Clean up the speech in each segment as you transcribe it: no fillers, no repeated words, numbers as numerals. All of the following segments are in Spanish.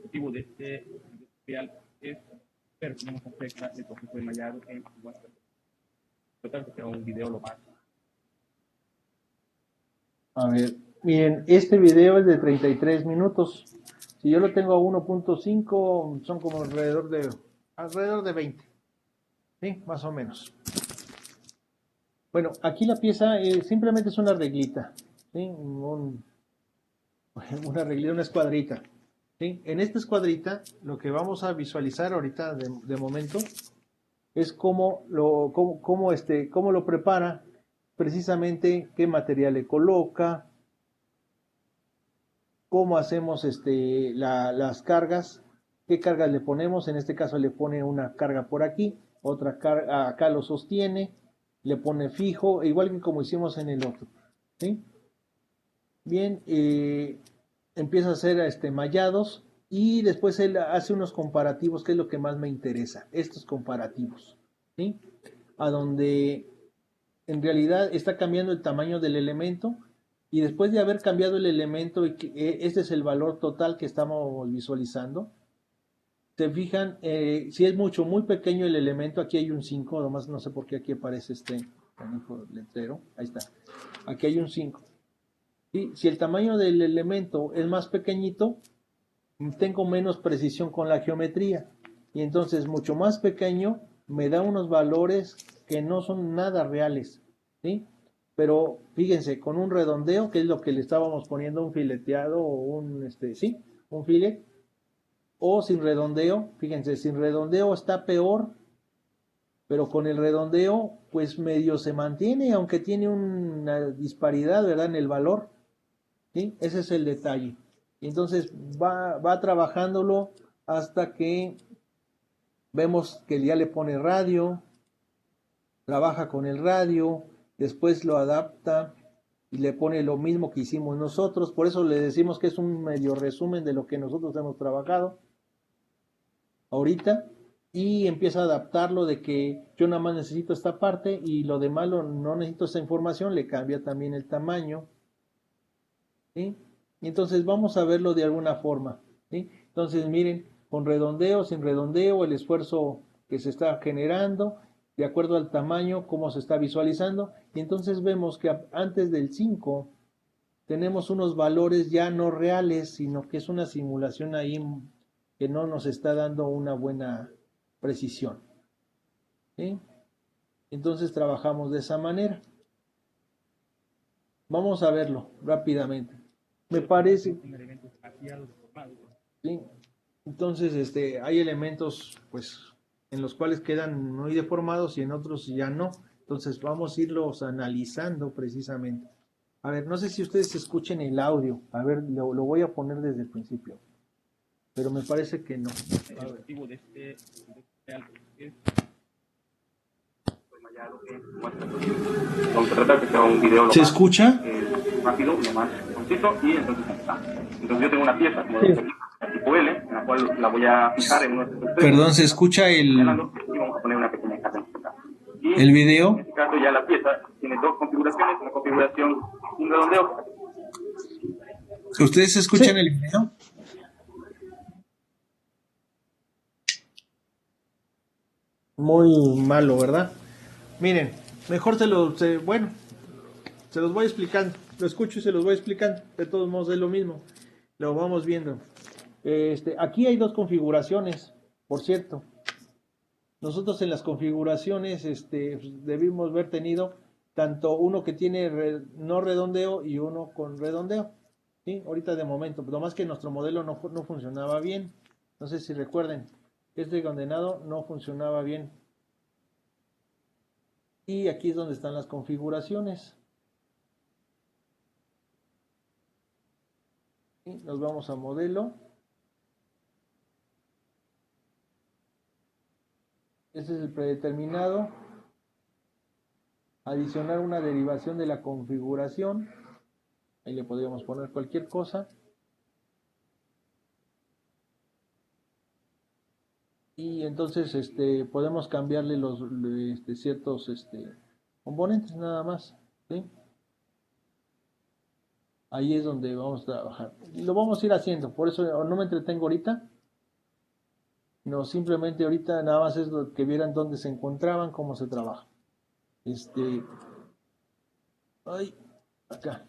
objetivo de este tutorial es ver cómo se afecta el proceso de mallado en WhatsApp. Total, que sea un video lo más. A ver, miren, este video es de 33 minutos. Si yo lo tengo a 1.5, son como alrededor de 20. ¿Sí? Más o menos. Bueno, aquí la pieza simplemente es una reglita. ¿Sí? Una reglita, una escuadrita. ¿Sí? En esta escuadrita, lo que vamos a visualizar ahorita de momento es cómo lo prepara, precisamente qué material le coloca, cómo hacemos las cargas, qué cargas le ponemos. En este caso le pone una carga por aquí, otra carga acá lo sostiene, le pone fijo, igual que como hicimos en el otro. ¿Sí? Bien, empieza a hacer mallados y después él hace unos comparativos, que es lo que más me interesa, estos comparativos, ¿sí? A donde en realidad está cambiando el tamaño del elemento y después de haber cambiado el elemento, este es el valor total que estamos visualizando. Se fijan, si es muy pequeño el elemento, aquí hay un 5, además no sé por qué aquí aparece este letrero, ahí está, aquí hay un 5. ¿Sí? Si el tamaño del elemento es más pequeñito, tengo menos precisión con la geometría. Y entonces mucho más pequeño me da unos valores que no son nada reales. ¿Sí? Pero fíjense, con un redondeo, que es lo que le estábamos poniendo, un fileteado o un filet, o sin redondeo, fíjense, sin redondeo está peor, pero con el redondeo, pues medio se mantiene, aunque tiene una disparidad, ¿verdad?, en el valor. ¿Sí? Ese es el detalle. Y entonces va trabajándolo hasta que vemos que ya le pone radio, trabaja con el radio, después lo adapta y le pone lo mismo que hicimos nosotros. Por eso le decimos que es un medio resumen de lo que nosotros hemos trabajado ahorita, y empieza a adaptarlo de que yo nada más necesito esta parte y lo demás no necesito esa información, le cambia también el tamaño. ¿Sí? Y entonces vamos a verlo de alguna forma. ¿Sí? Entonces miren, con redondeo, sin redondeo, el esfuerzo que se está generando, de acuerdo al tamaño, cómo se está visualizando. Y entonces vemos que antes del 5 tenemos unos valores ya no reales, sino que es una simulación ahí que no nos está dando una buena precisión. ¿Sí? Entonces trabajamos de esa manera. Vamos a verlo rápidamente. Me parece. ¿Sí? Entonces, hay elementos, pues, en los cuales quedan muy deformados y en otros ya no. Entonces, vamos a irlos analizando precisamente. A ver, no sé si ustedes escuchen el audio. A ver, lo voy a poner desde el principio. Pero me parece que no. El objetivo de este tutorial es vamos a tratar que sea un video lo ¿Se más escucha? rápido, lo más conciso, y entonces está. Entonces yo tengo una pieza como de tipo L, en la cual la voy a fijar en uno de estos extremos. Perdón, ¿se escucha Y vamos a poner una pequeña carga en este caso. Y el video? en este caso ya la pieza tiene dos configuraciones, una configuración sin redondeo. ¿Ustedes escuchan el video? Muy malo, ¿verdad? Miren, mejor se los voy explicando. Lo escucho y se los voy explicando. De todos modos es lo mismo. Lo vamos viendo. Aquí hay dos configuraciones, por cierto. Nosotros en las configuraciones debimos haber tenido tanto uno que tiene no redondeo y uno con redondeo. ¿Sí? Ahorita de momento, pero más que nuestro modelo no funcionaba bien. No sé si recuerden, este condenado no funcionaba bien. Y aquí es donde están las configuraciones. Y nos vamos a modelo. Este es el predeterminado. Adicionar una derivación de la configuración. Ahí le podríamos poner cualquier cosa. Y entonces podemos cambiarle los ciertos componentes nada más. ¿Sí? Ahí es donde vamos a trabajar. Lo vamos a ir haciendo, por eso no me entretengo ahorita. No, simplemente ahorita nada más es lo que vieran dónde se encontraban, cómo se trabaja. Ay, acá.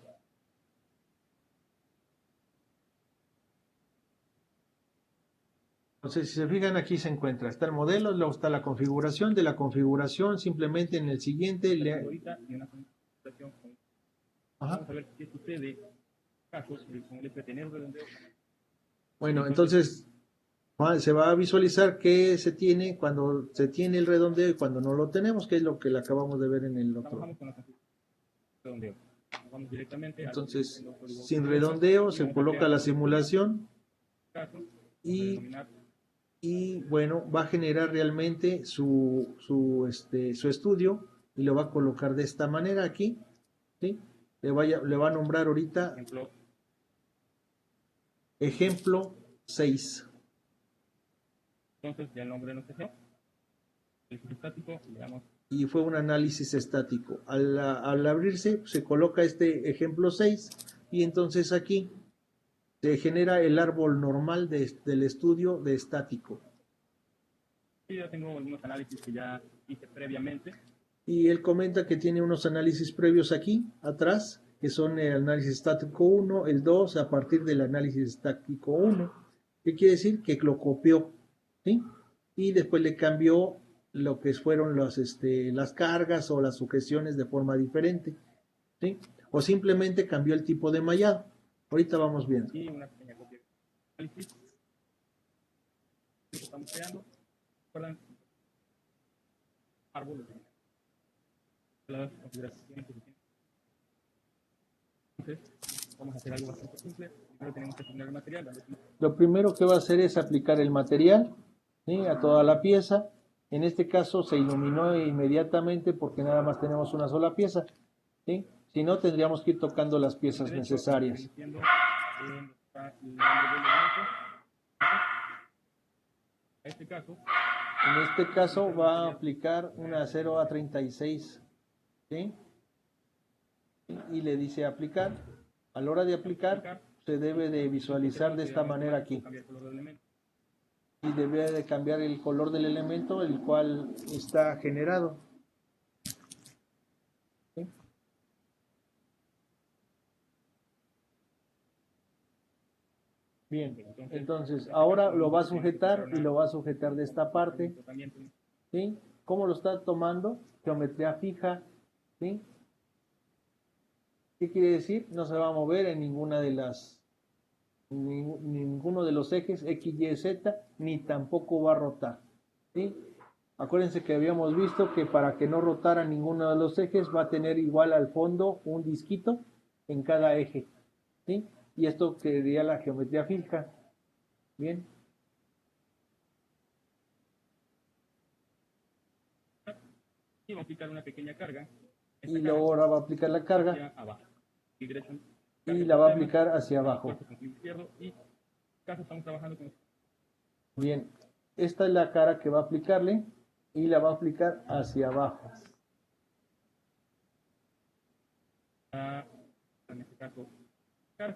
Entonces, si se fijan, aquí se encuentra, está el modelo, luego está la configuración, de la configuración, simplemente en el siguiente ahorita y una configuración. Vamos a ver qué sucede casos con el tener redondeo. Bueno, entonces se va a visualizar qué se tiene cuando se tiene el redondeo y cuando no lo tenemos, que es lo que le acabamos de ver en el otro. Trabajamos con la redondeo. Vamos directamente entonces, sin redondeo se coloca la simulación y bueno, va a generar realmente su estudio y lo va a colocar de esta manera aquí, ¿sí? Le va a nombrar ahorita ejemplo 6. Entonces ya el nombre no se dio. El estático, le damos. Y fue un análisis estático. Al abrirse se coloca este ejemplo 6 y entonces aquí se genera el árbol normal del estudio de estático. Sí, yo tengo algunos análisis que ya hice previamente. Y él comenta que tiene unos análisis previos aquí, atrás, que son el análisis estático 1, el 2, a partir del análisis estático 1. ¿Qué quiere decir? Que lo copió, ¿sí? Y después le cambió lo que fueron las cargas o las sujeciones de forma diferente, ¿sí? O simplemente cambió el tipo de mallado. Ahorita vamos viendo. Y una pequeña copia de análisis. Estamos creando. ¿Recuerdan? Árboles. Las configuraciones que se tienen. Entonces, vamos a hacer algo bastante simple. Primero tenemos que asignar el material. Lo primero que va a hacer es aplicar el material, ¿sí? A toda la pieza. En este caso se iluminó inmediatamente porque nada más tenemos una sola pieza, ¿sí? Si no, tendríamos que ir tocando las piezas necesarias. En este caso va a aplicar una 0 a 36, ¿sí? Y le dice aplicar. A la hora de aplicar, se debe de visualizar de esta manera aquí. Y debe de cambiar el color del elemento el cual está generado. ¿Sí? Bien, entonces ahora lo va a sujetar y lo va a sujetar de esta parte. ¿Sí? ¿Cómo lo está tomando? Geometría fija. ¿Sí? ¿Qué quiere decir? No se va a mover en ninguno de los ejes X, Y, Z, ni tampoco va a rotar, ¿sí? Acuérdense que habíamos visto que para que no rotara ninguno de los ejes va a tener igual al fondo un disquito en cada eje, ¿sí? Y esto sería la geometría fija. Bien. Y va a aplicar una pequeña carga. Y luego ahora va a aplicar la carga. Y la va a aplicar hacia abajo. Bien, esta es la cara que va a aplicarle y la va a aplicar hacia abajo. En este caso,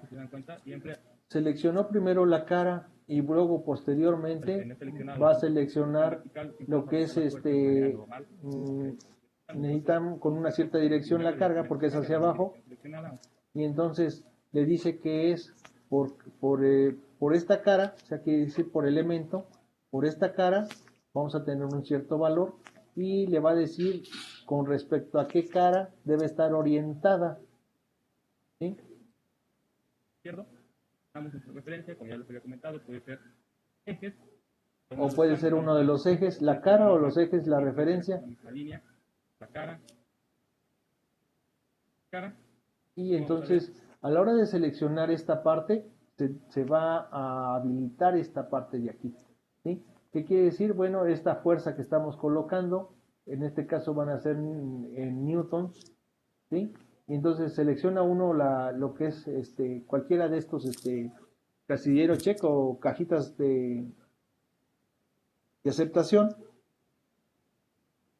si se dan cuenta, seleccionó primero la cara y luego posteriormente va a seleccionar lo que es necesitan con una cierta dirección la carga porque es hacia abajo y entonces le dice que es por esta cara, o sea, quiere decir por elemento, por esta cara vamos a tener un cierto valor y le va a decir con respecto a qué cara debe estar orientada, ¿sí? ¿Cierto? Damos nuestra referencia, como ya les había comentado, puede ser ejes. O puede ser uno de los ejes, la cara o los ejes, la referencia. La línea, la cara. Y entonces, a la hora de seleccionar esta parte, se va a habilitar esta parte de aquí, ¿sí? ¿Qué quiere decir? Bueno, esta fuerza que estamos colocando, en este caso van a ser en newtons, ¿sí? Y entonces selecciona uno lo que es cualquiera de estos casillero check o cajitas de aceptación.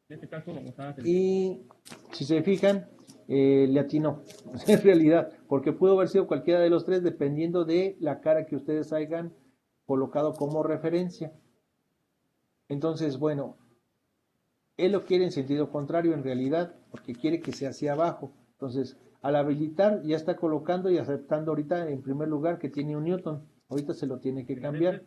En este caso vamos a hacer... Y si se fijan, le atinó, en realidad, porque pudo haber sido cualquiera de los tres dependiendo de la cara que ustedes hayan colocado como referencia. Entonces, bueno, él lo quiere en sentido contrario en realidad, porque quiere que sea hacia abajo. Entonces, al habilitar, ya está colocando y aceptando ahorita en primer lugar que tiene un Newton. Ahorita se lo tiene que cambiar.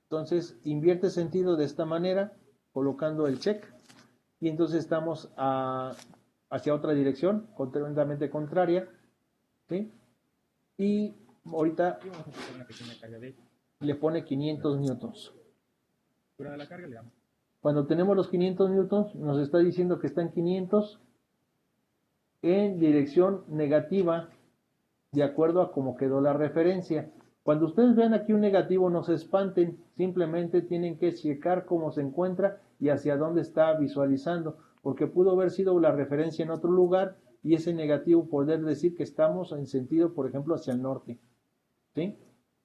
Entonces, invierte sentido de esta manera, colocando el check, y entonces estamos hacia otra dirección, completamente contraria, ¿sí? Y ahorita le pone 500 newtons. Cuando tenemos los 500 newtons, nos está diciendo que están 500 en dirección negativa, de acuerdo a cómo quedó la referencia. Cuando ustedes vean aquí un negativo, no se espanten, simplemente tienen que checar cómo se encuentra y hacia dónde está visualizando, porque pudo haber sido la referencia en otro lugar y ese negativo poder decir que estamos en sentido, por ejemplo, hacia el norte, ¿sí?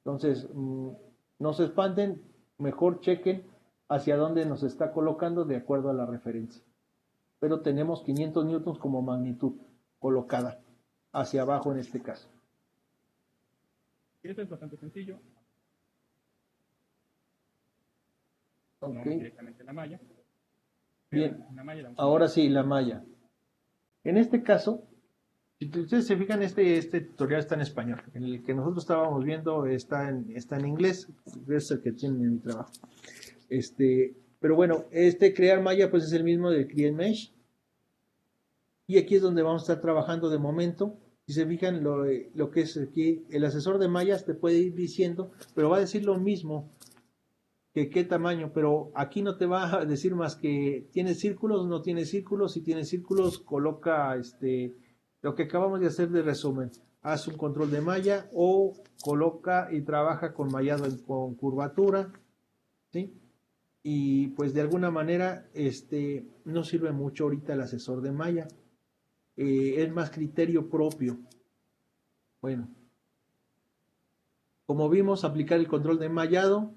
Entonces, no se espanten, mejor chequen hacia dónde nos está colocando de acuerdo a la referencia. Pero tenemos 500 newtons como magnitud colocada hacia abajo en este caso. Y eso es bastante sencillo. Okay. Directamente la malla. Bien, ahora sí, la malla. En este caso, si ustedes se fijan, este tutorial está en español. El que nosotros estábamos viendo está en inglés, es el que tiene en mi trabajo. Pero bueno, crear malla pues es el mismo del create mesh. Y aquí es donde vamos a estar trabajando de momento. Si se fijan, lo que es aquí, el asesor de mallas te puede ir diciendo, pero va a decir lo mismo que qué tamaño, pero aquí no te va a decir más que tiene círculos, no tiene círculos, si tiene círculos, coloca lo que acabamos de hacer de resumen. Haz un control de malla o coloca y trabaja con mallado con curvatura, ¿sí? Y pues de alguna manera no sirve mucho ahorita el asesor de malla. Es más criterio propio. Bueno, como vimos, aplicar el control de mallado.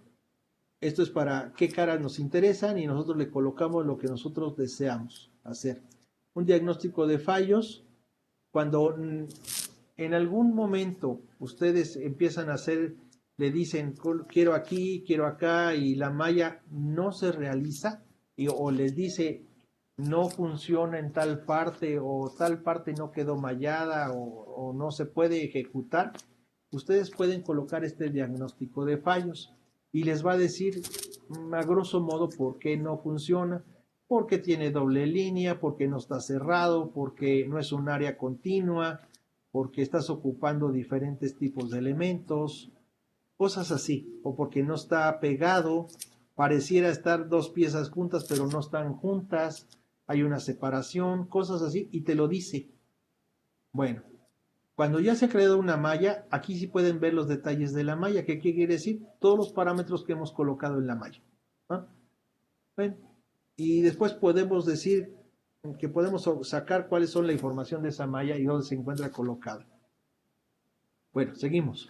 Esto es para qué caras nos interesan y nosotros le colocamos lo que nosotros deseamos hacer. Un diagnóstico de fallos. Cuando en algún momento ustedes empiezan a hacer, le dicen quiero aquí, quiero acá y la malla no se realiza o les dice no funciona en tal parte o tal parte no quedó mallada o no se puede ejecutar, ustedes pueden colocar este diagnóstico de fallos y les va a decir a grosso modo por qué no funciona, porque tiene doble línea, porque no está cerrado, porque no es un área continua, porque estás ocupando diferentes tipos de elementos, cosas así, o porque no está pegado, pareciera estar dos piezas juntas pero no están juntas, hay una separación, cosas así, y te lo dice. Bueno, cuando ya se ha creado una malla, aquí sí pueden ver los detalles de la malla, que ¿qué quiere decir? Todos los parámetros que hemos colocado en la malla. ¿Ah? Bueno, y después podemos decir que podemos sacar cuáles son la información de esa malla y dónde se encuentra colocada. Bueno, seguimos.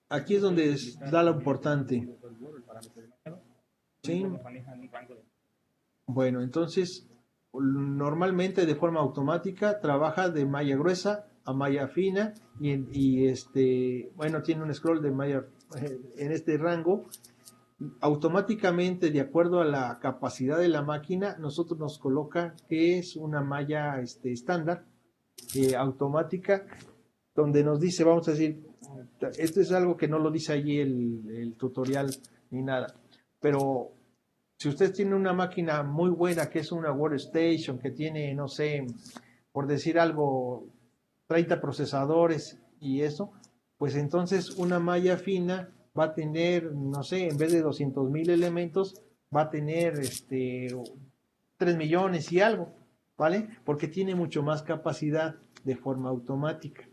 Aquí es donde da lo importante. ¿Sí? Bueno, entonces, normalmente de forma automática trabaja de malla gruesa a malla fina bueno, tiene un scroll de malla en este rango. Automáticamente, de acuerdo a la capacidad de la máquina, nosotros nos coloca que es una malla estándar, automática, donde nos dice, vamos a decir, esto es algo que no lo dice allí el tutorial ni nada, pero si usted tiene una máquina muy buena, que es una workstation, que tiene, no sé, por decir algo, 30 procesadores y eso, pues entonces una malla fina va a tener, no sé, en vez de 200,000 elementos, va a tener 3 millones y algo, ¿vale? Porque tiene mucho más capacidad de forma automática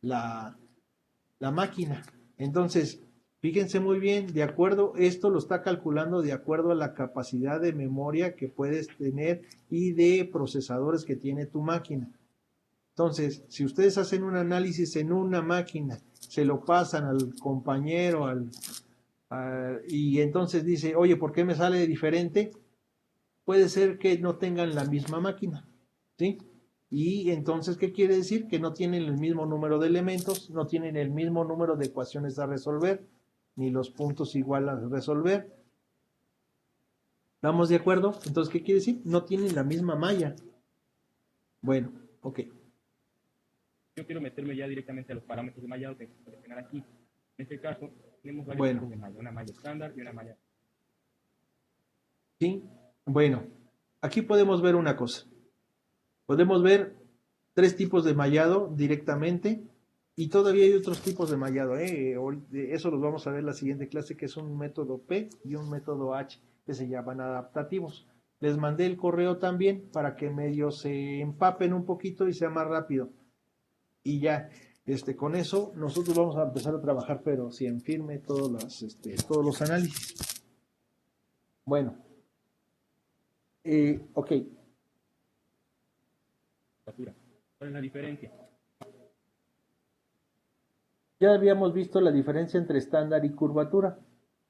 la máquina. Entonces, fíjense muy bien, de acuerdo, esto lo está calculando de acuerdo a la capacidad de memoria que puedes tener y de procesadores que tiene tu máquina. Entonces, si ustedes hacen un análisis en una máquina, se lo pasan al compañero y entonces dice, oye, ¿por qué me sale diferente? Puede ser que no tengan la misma máquina, ¿sí? Y entonces, ¿qué quiere decir? Que no tienen el mismo número de elementos, no tienen el mismo número de ecuaciones a resolver, ni los puntos igual a resolver. ¿Estamos de acuerdo? Entonces, ¿qué quiere decir? No tienen la misma malla. Bueno, ok. Yo quiero meterme ya directamente a los parámetros de mallado que seleccionar aquí. En este caso, tenemos varios tipos de malla, una malla estándar y una malla. ¿Sí? Bueno, aquí podemos ver una cosa. Podemos ver 3 tipos de mallado directamente y todavía hay otros tipos de mallado. Eso los vamos a ver en la siguiente clase, que es un método P y un método H, que se llaman adaptativos. Les mandé el correo también para que medio se empapen un poquito y sea más rápido. Y ya, con eso nosotros vamos a empezar a trabajar, pero si en firme todos los análisis. Bueno, ok. ¿Cuál es la diferencia? Ya habíamos visto la diferencia entre estándar y curvatura,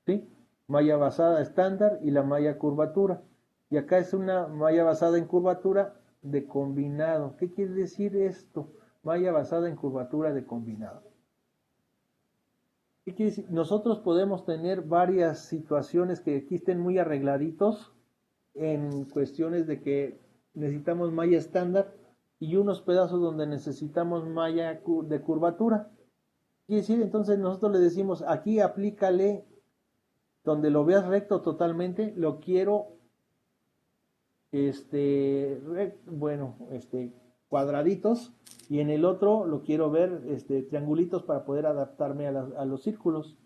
¿sí? Malla basada estándar y la malla curvatura. Y acá es una malla basada en curvatura de combinado. ¿Qué quiere decir esto? Malla basada en curvatura de combinado. ¿Qué quiere decir? Nosotros podemos tener varias situaciones que aquí estén muy arregladitos en cuestiones de que necesitamos malla estándar y unos pedazos donde necesitamos malla de curvatura. Quiere decir, entonces nosotros le decimos, aquí aplícale donde lo veas recto totalmente, lo quiero, cuadraditos, y en el otro lo quiero ver, triangulitos para poder adaptarme a los círculos.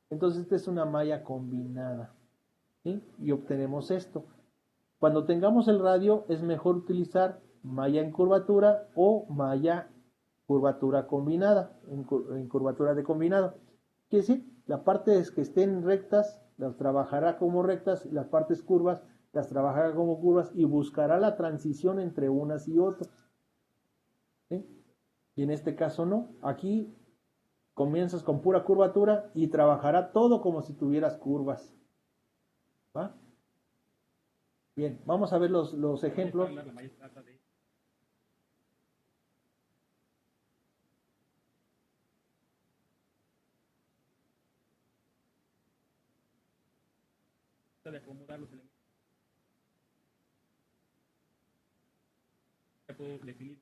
Entonces, esta es una malla combinada, ¿sí? Y obtenemos esto. Cuando tengamos el radio, es mejor utilizar malla en curvatura o malla curvatura combinada, en curvatura de combinado. Quiere decir, las partes que estén rectas las trabajará como rectas, las partes curvas las trabajará como curvas y buscará la transición entre unas y otras. ¿Sí? Y en este caso no. Aquí comienzas con pura curvatura y trabajará todo como si tuvieras curvas. ¿Va? Bien, vamos a ver los ejemplos. De acomodar los elementos. Ya puedo definir.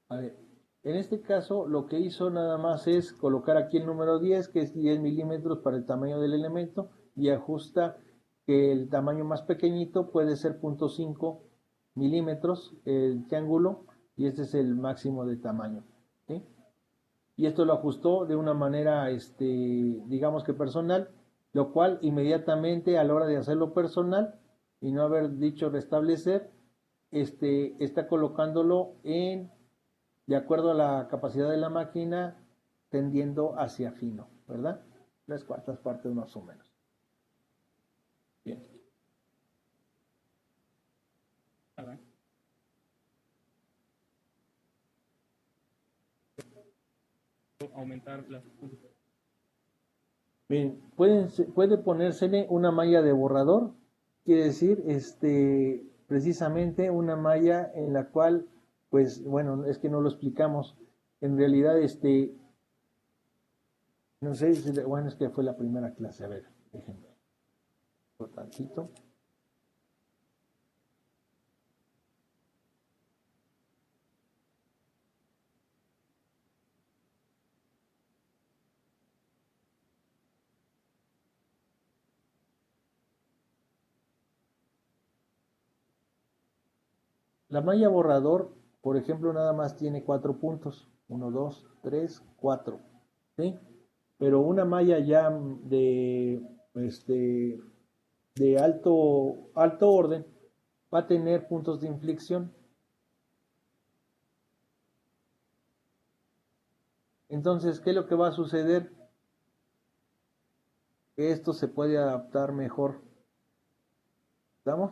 A ver, en este caso lo que hizo nada más es colocar aquí el número 10, que es 10 milímetros para el tamaño del elemento, y ajusta que el tamaño más pequeñito puede ser 0.5 milímetros el triángulo, y este es el máximo de tamaño. ¿Sí? Y esto lo ajustó de una manera, digamos que personal, lo cual inmediatamente a la hora de hacerlo personal y no haber dicho restablecer, está colocándolo de acuerdo a la capacidad de la máquina, tendiendo hacia fino, ¿verdad? 3/4 partes más o menos. Bien. Aumentar las. Bien, puede ponérsele una malla de borrador, quiere decir, precisamente una malla en la cual, pues, bueno, es que no lo explicamos. En realidad, no sé, bueno, es que fue la primera clase, a ver, déjenme, por tantito. La malla borrador, por ejemplo, nada más tiene 4 puntos. 1, 2, 3, 4. ¿Sí? Pero una malla ya de alto orden va a tener puntos de inflexión. Entonces, ¿qué es lo que va a suceder? Que esto se puede adaptar mejor. ¿Estamos?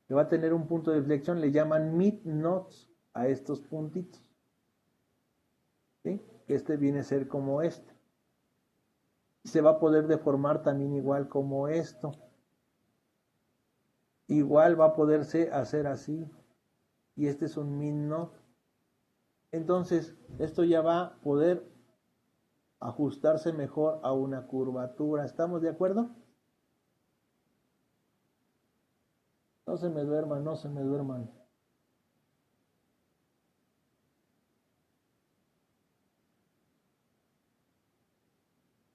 Que va a tener un punto de inflexión, le llaman mid nodes a estos puntitos. ¿Sí? este viene a ser como este. Se va a poder deformar también igual como esto. Igual va a poderse hacer así. Y este es un min node. Entonces, esto ya va a poder ajustarse mejor a una curvatura. ¿Estamos de acuerdo? No se me duerman, no se me duerman.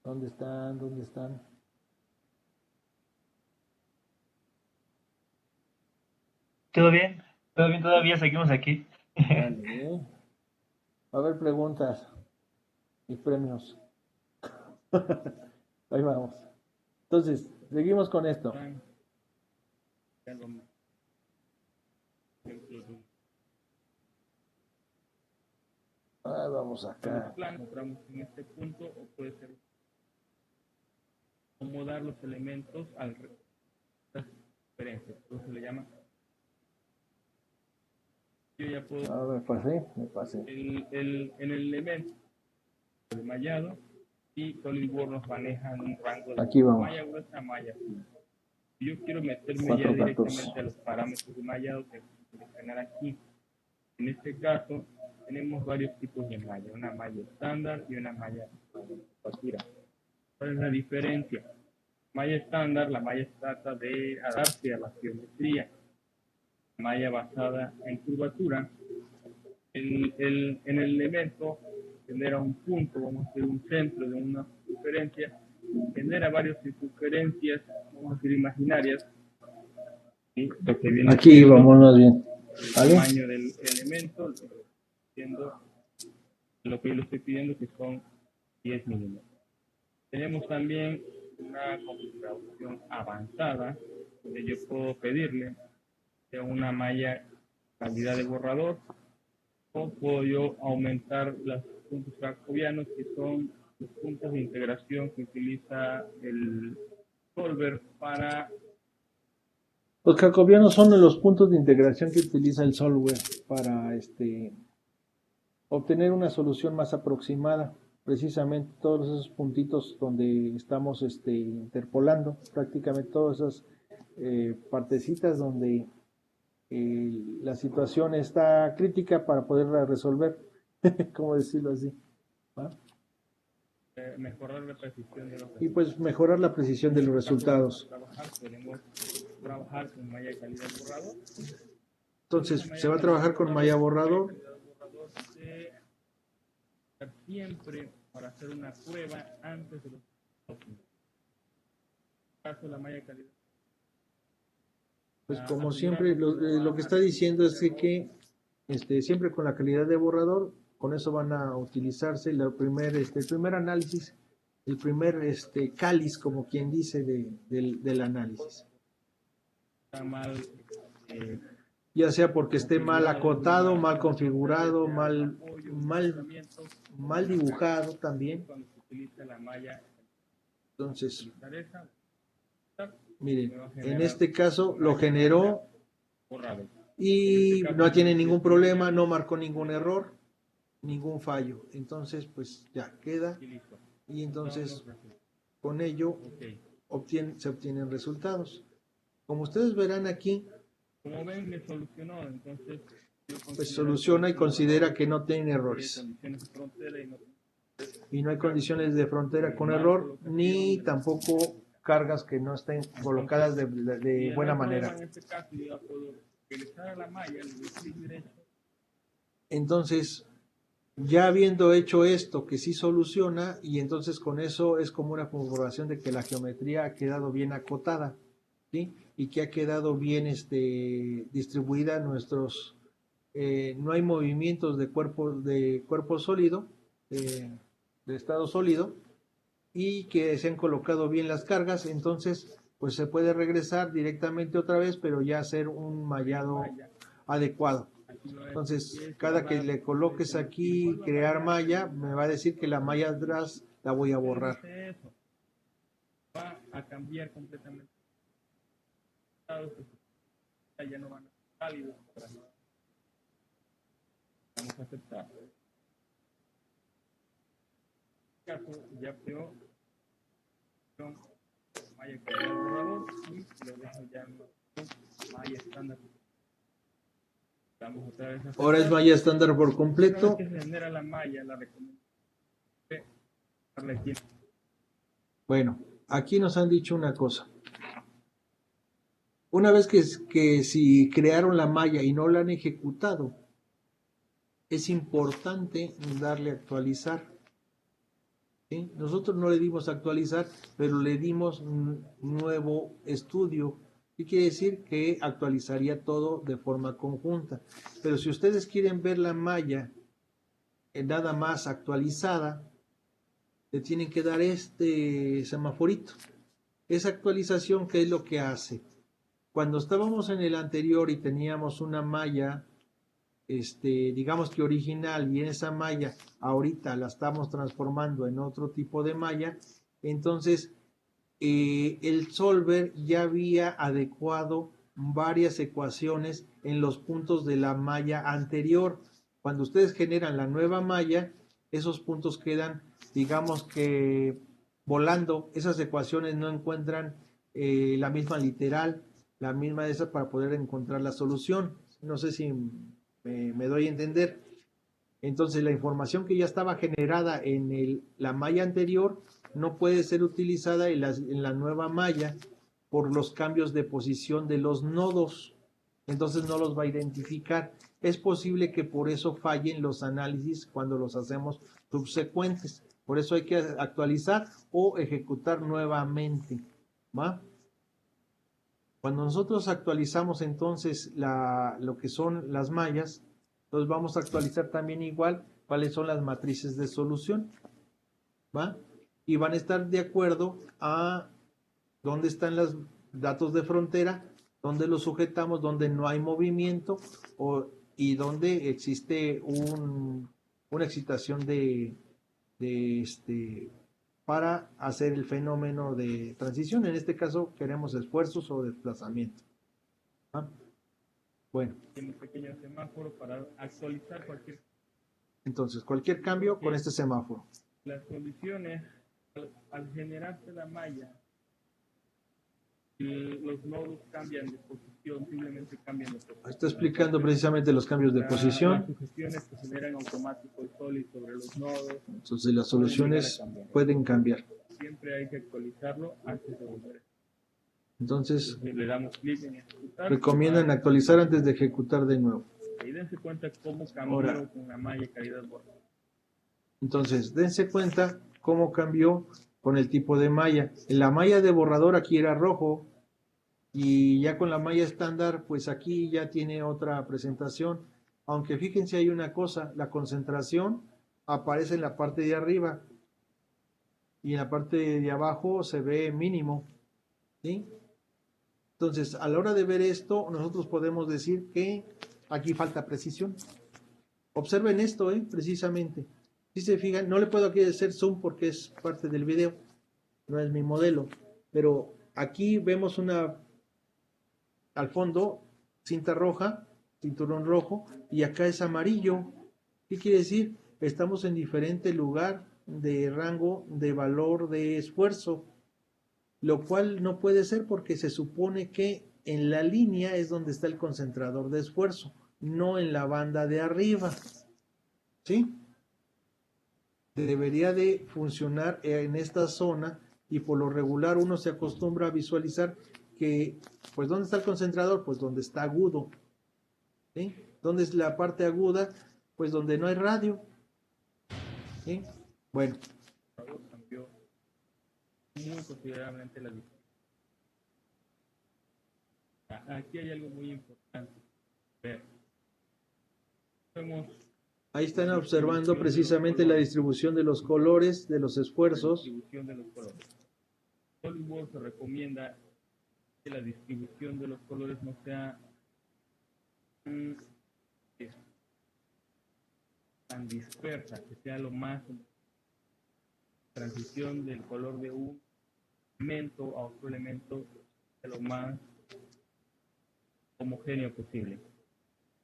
¿Dónde están? ¿Dónde están? ¿Todo bien? ¿Todo bien? Todavía seguimos aquí. Dale. Va a haber preguntas y premios. Ahí vamos. Entonces, seguimos con esto. Vamos acá. Encontramos en este punto, o puede ser acomodar los elementos al referencia. Entonces se le llama. Yo ya puedo. Me pasé. En el elemento de mallado y SolidWorks nos manejan un rango de Aquí vamos. malla gruesa a malla fina. Si yo quiero meterme 4, ya 14. directamente a los parámetros de mallado que seleccionar aquí. En este caso tenemos varios tipos de malla, una malla estándar y una malla curvatura. ¿Cuál es la diferencia? Malla estándar, la malla trata de adaptarse a la geometría. Malla basada en curvatura, en el elemento genera un punto, vamos a decir un centro de una circunferencia, genera varias circunferencias, vamos a decir imaginarias, ¿sí? Lo que viene Aquí siendo vámonos bien. el ¿Vale? tamaño del elemento, lo que yo le estoy pidiendo que son 10 milímetros. Tenemos también una configuración avanzada, donde yo puedo pedirle una malla calidad de borrador, o puedo yo aumentar los puntos jacobianos, que son los puntos de integración que utiliza el solver para. Los jacobianos son los puntos de integración que utiliza el software para obtener una solución más aproximada. Precisamente todos esos puntitos donde estamos interpolando, prácticamente todas esas partecitas donde la situación está crítica para poderla resolver, ¿cómo decirlo así? ¿Va? Mejorar la precisión de los Y pues mejorar la precisión de los resultados. Podemos trabajar con malla de calidad borrador. Entonces, se va a trabajar con malla borrador. Siempre para hacer una prueba antes de los caso la malla de calidad. Pues como siempre, lo que está diciendo es que siempre con la calidad de borrador, con eso van a utilizarse el primer análisis, el primer cáliz, como quien dice, del análisis. Está mal, ya sea porque esté mal acotado, mal configurado, mal dibujado también. Cuando se utiliza la malla, entonces, miren, en este caso lo generó y no tiene ningún problema, no marcó ningún error, ningún fallo. Entonces, pues ya queda y entonces con ello se obtienen resultados. Como ustedes verán aquí, como ven, me solucionó, entonces pues soluciona y considera que no tiene errores. Y no hay condiciones de frontera con error, ni tampoco cargas que no estén colocadas de buena manera. Entonces, ya habiendo hecho esto que sí soluciona, y entonces con eso es como una comprobación de que la geometría ha quedado bien acotada, ¿sí? Y que ha quedado bien distribuida nuestros, no hay movimientos de cuerpo sólido, de estado sólido, y que se han colocado bien las cargas. Entonces pues se puede regresar directamente otra vez, pero ya hacer un mallado adecuado. Entonces cada que le coloques aquí crear malla, me va a decir que la malla atrás la voy a borrar. Va a cambiar completamente. Ya no van a ser válidos. Vamos a aceptar. caso ya creo malla calidad borrador y lo dejo ya en malla estándar. Vamos otra vez a Ahora es aceptar. malla estándar por Una completo. vez que se genera la malla, la recomendación es darle tiempo. Bueno, aquí nos han dicho una cosa. Una vez que si crearon la malla y no la han ejecutado, es importante darle a actualizar. ¿Sí? Nosotros no le dimos actualizar, pero le dimos un nuevo estudio. ¿Qué quiere decir? Que actualizaría todo de forma conjunta. Pero si ustedes quieren ver la malla nada más actualizada, le tienen que dar este semaforito. Esa actualización, ¿qué es lo que hace? Cuando estábamos en el anterior y teníamos una malla, digamos que original, y en esa malla ahorita la estamos transformando en otro tipo de malla, entonces el solver ya había adecuado varias ecuaciones en los puntos de la malla anterior. Cuando ustedes generan la nueva malla, esos puntos quedan, digamos que volando. Esas ecuaciones no encuentran la misma literal, la misma de esa para poder encontrar la solución. No sé si me doy a entender. Entonces la información que ya estaba generada en la malla anterior no puede ser utilizada en la nueva malla por los cambios de posición de los nodos. Entonces no los va a identificar. Es posible que por eso fallen los análisis cuando los hacemos subsecuentes. Por eso hay que actualizar o ejecutar nuevamente. ¿Va? Cuando nosotros actualizamos entonces lo que son las mallas, entonces vamos a actualizar también igual cuáles son las matrices de solución, ¿va? Y van a estar de acuerdo a dónde están los datos de frontera, dónde los sujetamos, dónde no hay movimiento y dónde existe una excitación para hacer el fenómeno de transición. En este caso queremos esfuerzos o desplazamiento. ¿Ah? Bueno. Tiene un pequeño semáforo para actualizar Entonces, cualquier cambio con este semáforo. las condiciones al generarse la malla. Los nodos cambian de posición, simplemente cambian de posición. Está explicando precisamente los cambios de posición. Las sugestiones que generan automático el solid sobre los nodos. Entonces las soluciones pueden cambiar. Siempre hay que actualizarlo antes de volver. Entonces, le damos clic en ejecutar. Recomiendan actualizar antes de ejecutar de nuevo. Y dense cuenta cómo cambió con la malla calidad borrador. Entonces, dense cuenta cómo cambió con el tipo de malla. En la malla de borrador aquí era rojo y ya con la malla estándar, pues aquí ya tiene otra presentación. Aunque fíjense, hay una cosa, la concentración aparece en la parte de arriba y en la parte de abajo se ve mínimo, ¿sí? Entonces, a la hora de ver esto, nosotros podemos decir que aquí falta precisión. Observen esto, precisamente. Si se fijan, no le puedo aquí hacer zoom porque es parte del video, no es mi modelo, pero aquí vemos al fondo, cinta roja, cinturón rojo, y acá es amarillo. ¿Qué quiere decir? Estamos en diferente lugar de rango de valor de esfuerzo, lo cual no puede ser porque se supone que en la línea es donde está el concentrador de esfuerzo, no en la banda de arriba. ¿Sí? Debería de funcionar en esta zona y por lo regular uno se acostumbra a visualizar que, pues, ¿dónde está el concentrador? Pues donde está agudo. ¿Sí? ¿Dónde es la parte aguda? Pues donde no hay radio. ¿Sí? Bueno. Cambió muy considerablemente la diferencia. Aquí hay algo muy importante. Vemos. Ahí están observando precisamente la distribución de los colores, de los esfuerzos. La distribución de los colores. SolidWorks se recomienda que la distribución de los colores no sea tan dispersa, que sea lo más transición del color de un elemento a otro elemento de lo más homogéneo posible.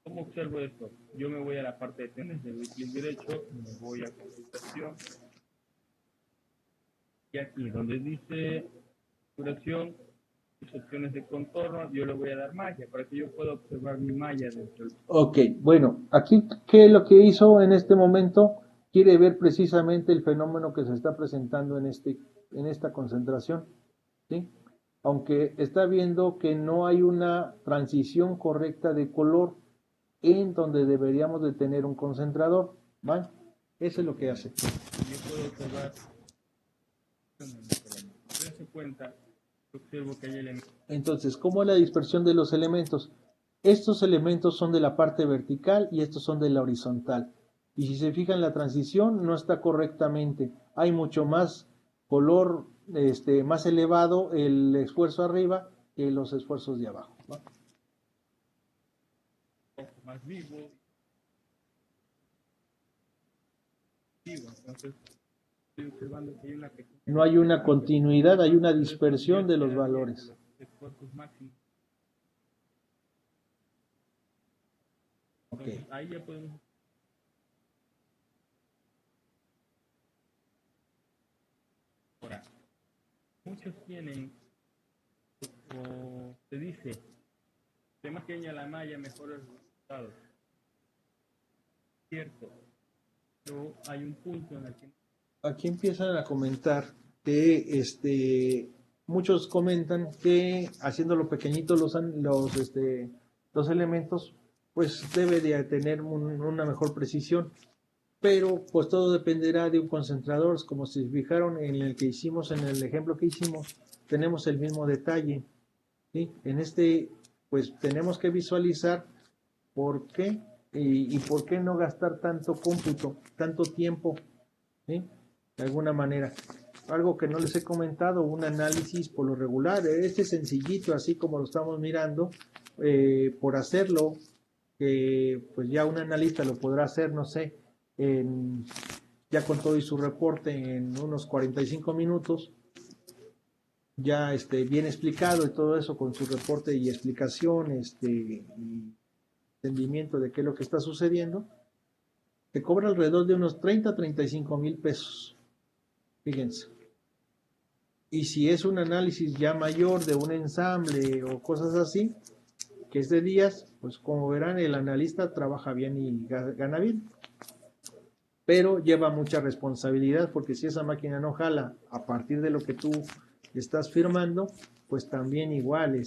¿Cómo observo esto? Yo me voy a la parte de tenis, le doy clic derecho, me voy a configuración, Y aquí donde dice duración, opciones de contorno, yo le voy a dar malla para que yo pueda observar mi malla dentro del... Ok, bueno, aquí, ¿qué es lo que hizo en este momento? Quiere ver precisamente el fenómeno que se está presentando en esta concentración, ¿sí? Aunque está viendo que no hay una transición correcta de color en donde deberíamos de tener un concentrador, ¿vale? Eso es lo que hace. Yo puedo observar, dense cuenta, observo que hay elementos. Entonces, ¿cómo es la dispersión de los elementos? Estos elementos son de la parte vertical y estos son de la horizontal. Y si se fijan, la transición no está correctamente. Hay mucho más color, más elevado el esfuerzo arriba que los esfuerzos de abajo, ¿va? Más vivo, entonces estoy observando que hay una pequeña... No hay una continuidad, hay una dispersión de los valores. Esfuerzos máximos. Ok. Entonces, ahí ya podemos... Ahora, muchos tienen, o se dice, que más pequeña la malla, mejor el resultado. Cierto, pero hay un punto en el que... Aquí empiezan a comentar que muchos comentan que haciéndolo pequeñito los elementos, pues debe de tener una mejor precisión, pero pues todo dependerá de un concentrador. Como se fijaron en el que hicimos, en el ejemplo que hicimos, tenemos el mismo detalle, ¿sí? En pues tenemos que visualizar por qué y por qué no gastar tanto cómputo, tanto tiempo, ¿sí? De alguna manera. Algo que no les he comentado, un análisis por lo regular, sencillito, así como lo estamos mirando, por hacerlo, pues ya un analista lo podrá hacer, no sé, ya con todo y su reporte en unos 45 minutos, ya bien explicado y todo eso con su reporte y explicación, y entendimiento de qué es lo que está sucediendo, te cobra alrededor de unos 30-35 mil pesos. Fíjense. Y si es un análisis ya mayor de un ensamble o cosas así, que es de días, pues como verán, el analista trabaja bien y gana bien. Pero lleva mucha responsabilidad, porque si esa máquina no jala a partir de lo que tú estás firmando, pues también igual,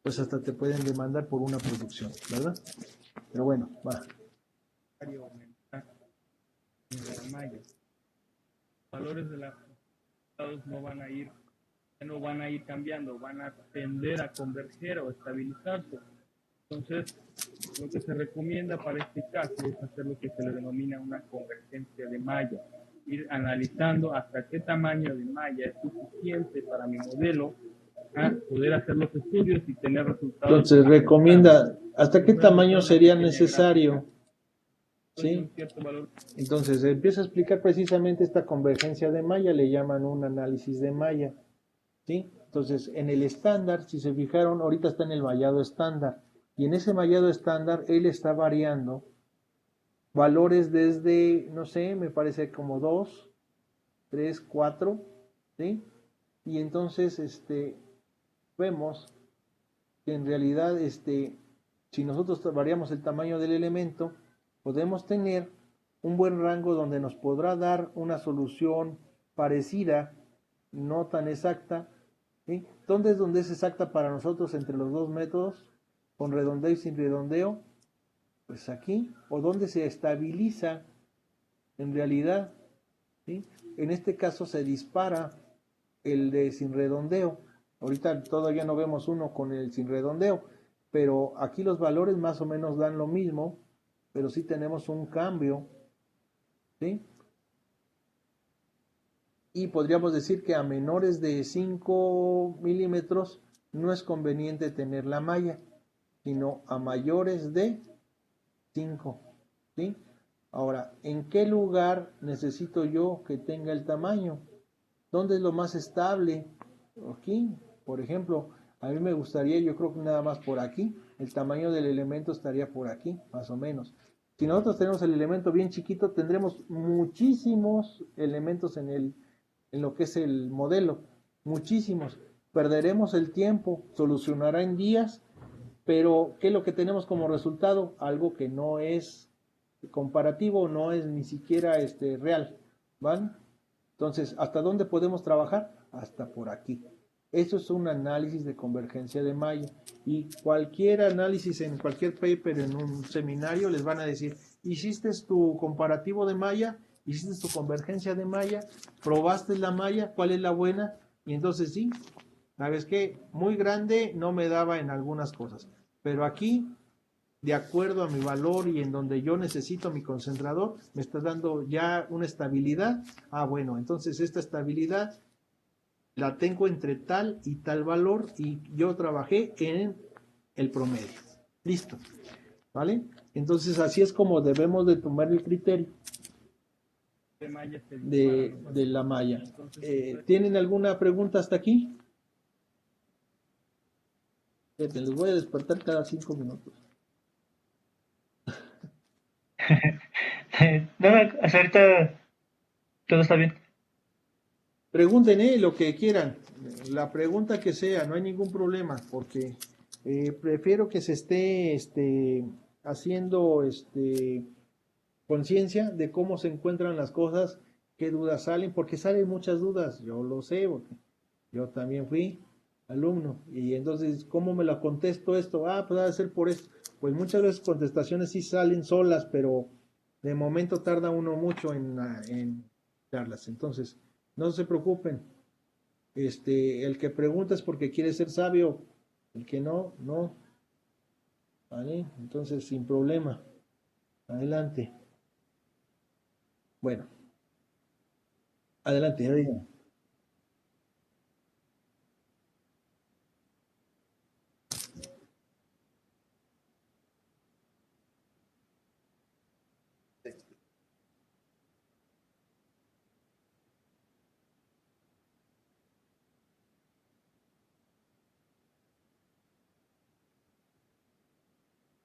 pues hasta te pueden demandar por una producción, ¿verdad? Pero bueno, va. Valores de los estados no van a ir cambiando, van a tender a converger o estabilizarse. Entonces, lo que se recomienda para este caso es hacer lo que se le denomina una convergencia de malla, ir analizando hasta qué tamaño de malla es suficiente para mi modelo, poder hacer los estudios y tener resultados. Entonces recomienda hasta qué tamaño sería necesario, ¿sí? Entonces empieza a explicar precisamente esta convergencia de malla, le llaman un análisis de malla, ¿sí? Entonces en el estándar, si se fijaron, ahorita está en el mallado estándar, y en ese mallado estándar él está variando valores desde, no sé, me parece como 2, 3, 4, ¿sí? Y entonces vemos que en realidad si nosotros variamos el tamaño del elemento, podemos tener un buen rango donde nos podrá dar una solución parecida, no tan exacta, ¿sí? ¿Dónde es donde es exacta para nosotros entre los dos métodos, con redondeo y sin redondeo? Pues aquí, o donde se estabiliza en realidad, ¿sí? En este caso se dispara el de sin redondeo. Ahorita todavía no vemos uno con el sin redondeo, pero aquí los valores más o menos dan lo mismo, pero sí tenemos un cambio, ¿sí? Y podríamos decir que a menores de 5 milímetros no es conveniente tener la malla, sino a mayores de 5, ¿sí? Ahora, ¿en qué lugar necesito yo que tenga el tamaño? ¿Dónde es lo más estable? Aquí, por ejemplo, a mí me gustaría, yo creo que nada más por aquí, el tamaño del elemento estaría por aquí, más o menos. Si nosotros tenemos el elemento bien chiquito, tendremos muchísimos elementos en lo que es el modelo, muchísimos. Perderemos el tiempo, solucionará en días, pero ¿qué es lo que tenemos como resultado? Algo que no es comparativo, no es ni siquiera real, ¿vale? Entonces, ¿hasta dónde podemos trabajar? Hasta por aquí. Eso es un análisis de convergencia de malla. Y cualquier análisis en cualquier paper, en un seminario, les van a decir, hiciste tu comparativo de malla, hiciste tu convergencia de malla, probaste la malla, cuál es la buena, y entonces sí, ¿sabes qué? Muy grande no me daba en algunas cosas, pero aquí, de acuerdo a mi valor y en donde yo necesito mi concentrador, me está dando ya una estabilidad. Ah, bueno, entonces esta estabilidad la tengo entre tal y tal valor y yo trabajé en el promedio. Listo, ¿vale? Entonces así es como debemos de tomar el criterio De malla se dispara, de la malla. Entonces, ¿Tienen alguna pregunta hasta aquí? Les voy a despertar cada 5 minutos. No, hasta ahorita todo está bien. Pregunten lo que quieran, la pregunta que sea, no hay ningún problema, porque prefiero que se esté haciendo conciencia de cómo se encuentran las cosas, qué dudas salen, porque salen muchas dudas, yo lo sé, porque yo también fui alumno, y entonces, ¿cómo me lo contesto esto? Ah, pues debe ser por esto. Pues muchas veces contestaciones sí salen solas, pero de momento tarda uno mucho en darlas. Entonces, no se preocupen. El que pregunta es porque quiere ser sabio, el que no, no. ¿Vale? Entonces, sin problema. Adelante. Bueno, adelante, ya digan.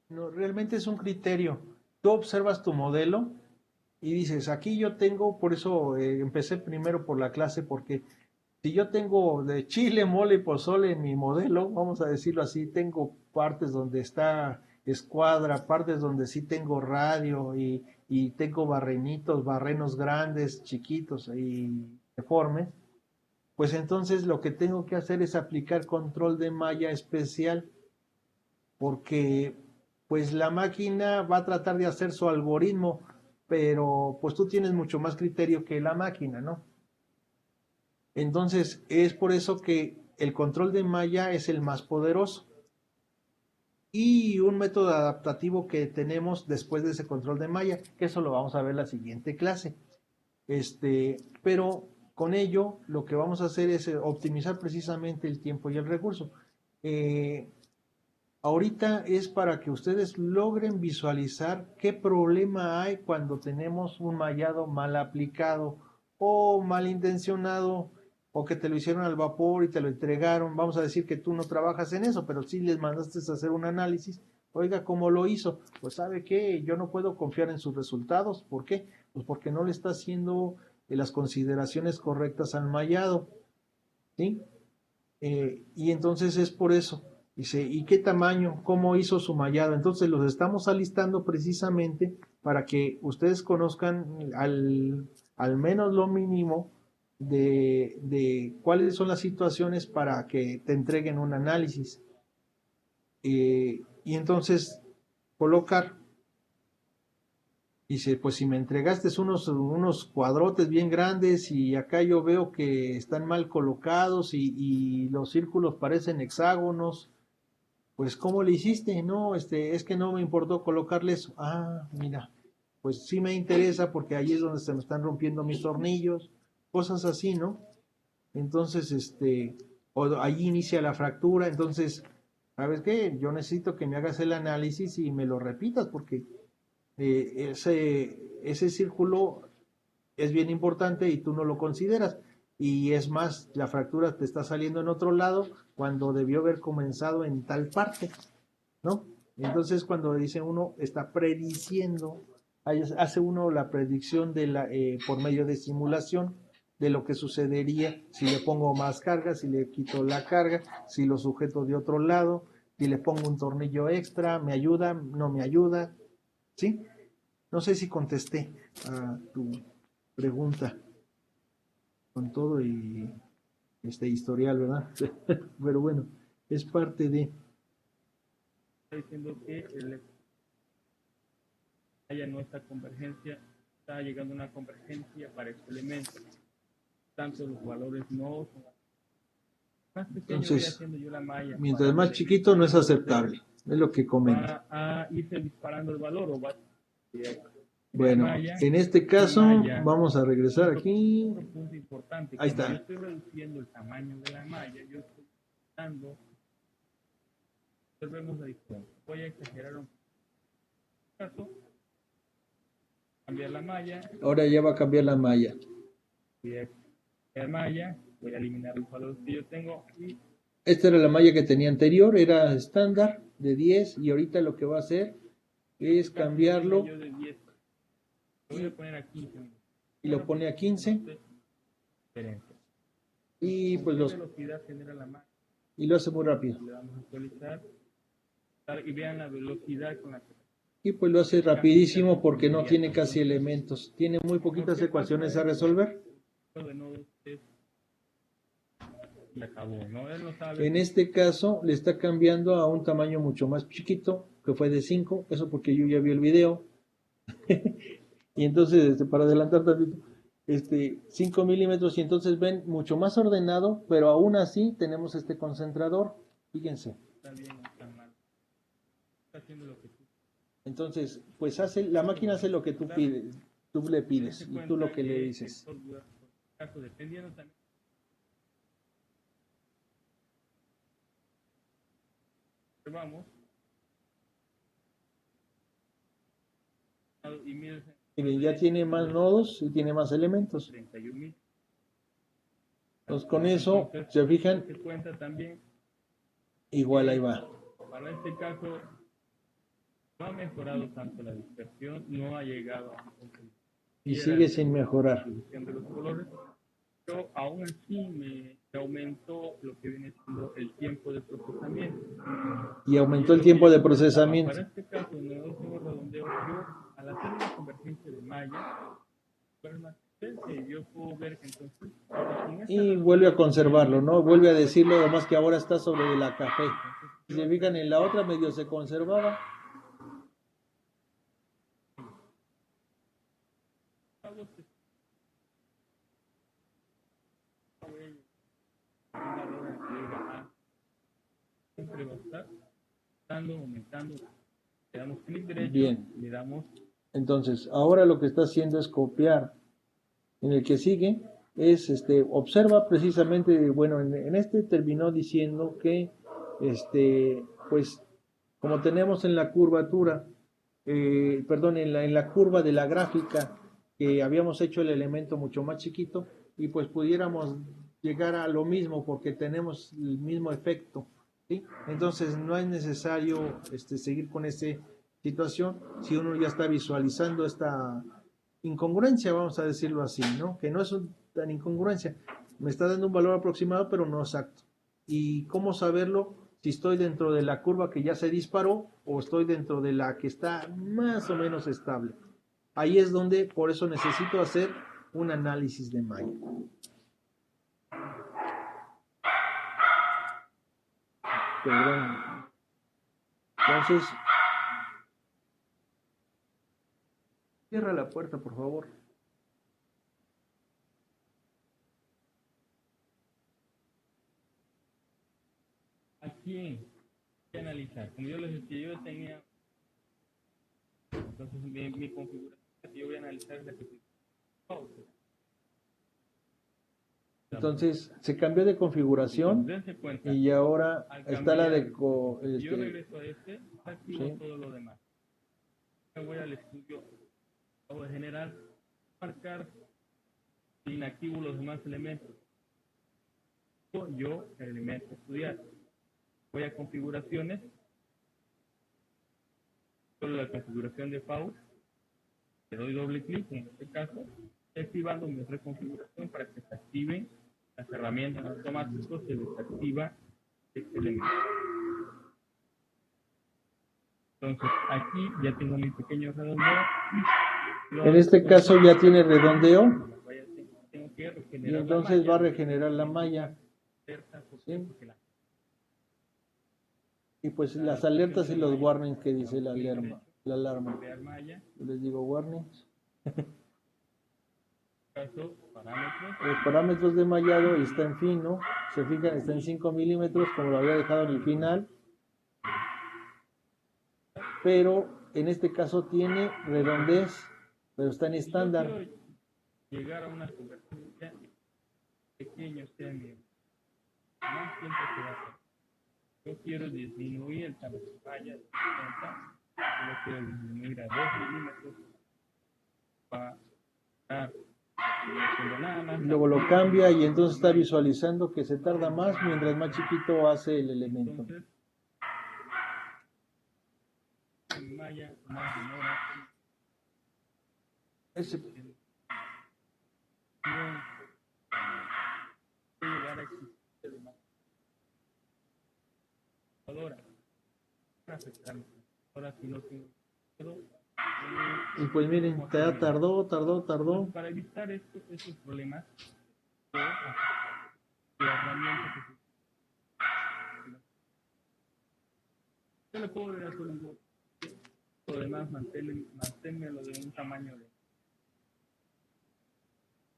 No, realmente es un criterio. Tú observas tu modelo y dices, aquí yo tengo, por eso empecé primero por la clase, porque si yo tengo de chile, mole y pozole en mi modelo, vamos a decirlo así, tengo partes donde está escuadra, partes donde sí tengo radio y tengo barrenitos, barrenos grandes, chiquitos y deformes, pues entonces lo que tengo que hacer es aplicar control de malla especial, porque pues la máquina va a tratar de hacer su algoritmo, pero pues tú tienes mucho más criterio que la máquina, ¿no? Entonces es por eso que el control de malla es el más poderoso. Y un método adaptativo que tenemos después de ese control de malla, que eso lo vamos a ver en la siguiente clase. Pero con ello lo que vamos a hacer es optimizar precisamente el tiempo y el recurso. Eh, Ahorita es para que ustedes logren visualizar qué problema hay cuando tenemos un mallado mal aplicado o mal intencionado o que te lo hicieron al vapor y te lo entregaron. Vamos a decir que tú no trabajas en eso, pero sí les mandaste a hacer un análisis. Oiga, ¿cómo lo hizo? Pues sabe que yo no puedo confiar en sus resultados. ¿Por qué? Pues porque no le está haciendo las consideraciones correctas al mallado. ¿Sí? Y entonces es por eso. Dice, ¿y qué tamaño? ¿Cómo hizo su mallado? Entonces los estamos alistando precisamente para que ustedes conozcan al menos lo mínimo de cuáles son las situaciones para que te entreguen un análisis. Y entonces colocar, dice, pues si me entregaste unos cuadrotes bien grandes y acá yo veo que están mal colocados y los círculos parecen hexágonos, pues ¿cómo le hiciste? No, es que no me importó colocarle eso. Ah, mira, pues sí me interesa porque ahí es donde se me están rompiendo mis tornillos, cosas así, ¿no? Entonces, o ahí inicia la fractura, entonces, ¿sabes qué? Yo necesito que me hagas el análisis y me lo repitas porque ese círculo es bien importante y tú no lo consideras. Y es más, la fractura te está saliendo en otro lado cuando debió haber comenzado en tal parte, ¿no? Entonces cuando dice uno está prediciendo, hace uno la predicción por medio de simulación, de lo que sucedería si le pongo más carga, si le quito la carga, si lo sujeto de otro lado, si le pongo un tornillo extra, ¿me ayuda? ¿No me ayuda? ¿Sí? No sé si contesté a tu pregunta con todo y este historial, ¿verdad? Pero bueno, es parte de... Está diciendo que haya nuestra convergencia, está llegando a una convergencia para este elemento. Tanto los valores no son más pequeños, voy Entonces, haciendo yo la malla. mientras para más el chiquito no es aceptable, es lo que comenta. va a irse disparando el valor o va a Bueno, malla, en este caso malla, vamos a regresar aquí. otro punto importante, Ahí como yo está. estoy reduciendo el tamaño de la malla, yo estoy dando, observemos la diferencia. Voy a exagerar un caso, cambiar la malla, Ahora ya va a cambiar la malla. voy a cambiar malla, voy a eliminar los valores que yo tengo y Esta era la malla que tenía anterior, era estándar de 10 y ahorita lo que va a hacer es cambiarlo yo de 10, lo voy a poner a 15 y lo pone a 15 diferencia. y pues ¿Qué velocidad genera la malla? y lo hace muy rápido. Le damos a actualizar y vean la velocidad con la que Y pues lo hace rapidísimo porque no tiene casi elementos. Tiene muy poquitas ecuaciones a resolver. de nodos es y acabó, ¿no? Él no sabe En este caso le está cambiando a un tamaño mucho más chiquito, que fue de 5, eso porque yo ya vi el video. Y entonces, para adelantar tantito, 5 milímetros, y entonces ven mucho más ordenado, pero aún así tenemos este concentrador. Fíjense. está bien o está mal. Está haciendo lo que tú. Entonces, pues la máquina hace lo que tú pides, tú le pides y tú lo que le dices. Caso, dependiendo también. Vamos. Y Miren, ya tiene más nodos y tiene más elementos. 31,000. Entonces, con eso, se fijan, Se cuenta también. igual ahí va. Para este caso, no ha mejorado tanto la dispersión, no ha llegado a Y sigue sin mejorar. la distribución de los colores, pero aún así me aumentó lo que viene siendo el tiempo de procesamiento. Y aumentó el tiempo de procesamiento. Para este caso, en el último redondeo, yo al hacer una convergencia de malla, yo puedo ver que entonces Y vuelve a conservarlo, ¿no? Vuelve a decirlo, además que ahora está sobre la café. Si se fijan, en la otra medio se conservaba. Siempre va a estar aumentando. Le damos clic derecho, Bien. le damos. Entonces, ahora lo que está haciendo es copiar. En el que sigue es, observa precisamente, bueno, en este terminó diciendo que, pues, como tenemos en la curvatura, perdón, en la curva de la gráfica, que habíamos hecho el elemento mucho más chiquito, y pues pudiéramos llegar a lo mismo porque tenemos el mismo efecto, ¿sí? Entonces no es necesario seguir con esa situación si uno ya está visualizando esta incongruencia, vamos a decirlo así, ¿no? Que no es tan incongruencia, me está dando un valor aproximado pero no exacto. ¿Y cómo saberlo? Si estoy dentro de la curva que ya se disparó o estoy dentro de la que está más o menos estable. Ahí es donde, por eso necesito hacer un análisis de malla. Perdón. Entonces, cierra la puerta, por favor. Aquí voy a analizar. Como yo les decía, yo tenía. Entonces, mi configuración que yo voy a analizar es la que. Entonces, se cambió de configuración y ahora está la de... yo regreso a activo ¿sí? todo lo demás. Me voy al estudio, voy a generar, marcar, inactivo los demás elementos. Yo, el elemento estudiar. Voy a configuraciones, solo la configuración de pause, le doy doble clic en este caso, Estoy activando mi reconfiguración para que se activen las herramientas automáticas, se desactiva este elemento. Entonces aquí ya tengo mi pequeño redondeo. En este caso ya tiene redondeo Tengo que y regenerar entonces va a regenerar la malla. ¿Sí? Y pues las alertas y los warnings que dice la alarma. crear malla, Yo les digo warnings. caso, parámetros, Los parámetros de mallado está en fino. Se fijan, está en 5 milímetros como lo había dejado en el final. Pero en este caso tiene redondez, pero está en si yo estándar. quiero llegar a una convergencia pequeño sea mi más tiempo que va a hacer. Yo quiero disminuir el tamaño de malla de 60, yo quiero disminuir a 2 milímetros para estar haciendo nada más. Luego lo cambia y entonces está visualizando que se tarda más mientras más chiquito hace el elemento. Entonces, mi malla más demora. Ese, Llegar a existir de más. Ahora si no tengo y pues miren, tardó. para evitar estos problemas, la herramienta que yo le puedo dar solo un botón. Lo demás manténmelo de un tamaño de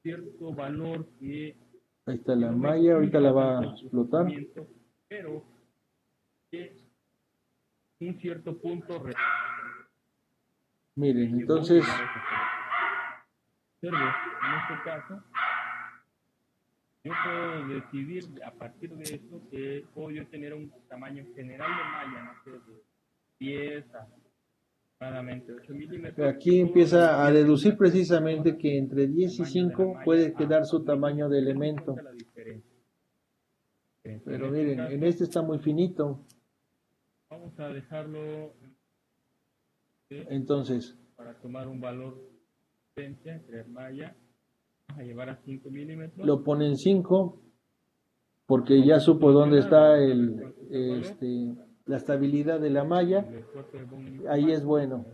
cierto valor que ahí está la malla, ahorita la va a explotar. pero que un cierto punto Miren, entonces observe, en este caso yo puedo decidir a partir de esto que puedo yo tener un tamaño general de malla, no sé, de 10 a aproximadamente 8 milímetros. aquí empieza a deducir precisamente que entre 10 y 5 puede quedar su tamaño de elemento. Pero miren, en este está muy finito. Vamos a dejarlo Entonces, para tomar un valor de crear malla. Vamos a llevar a 5 milímetros. lo pone en 5 porque ya supo dónde está la estabilidad de la malla. Ahí es bueno.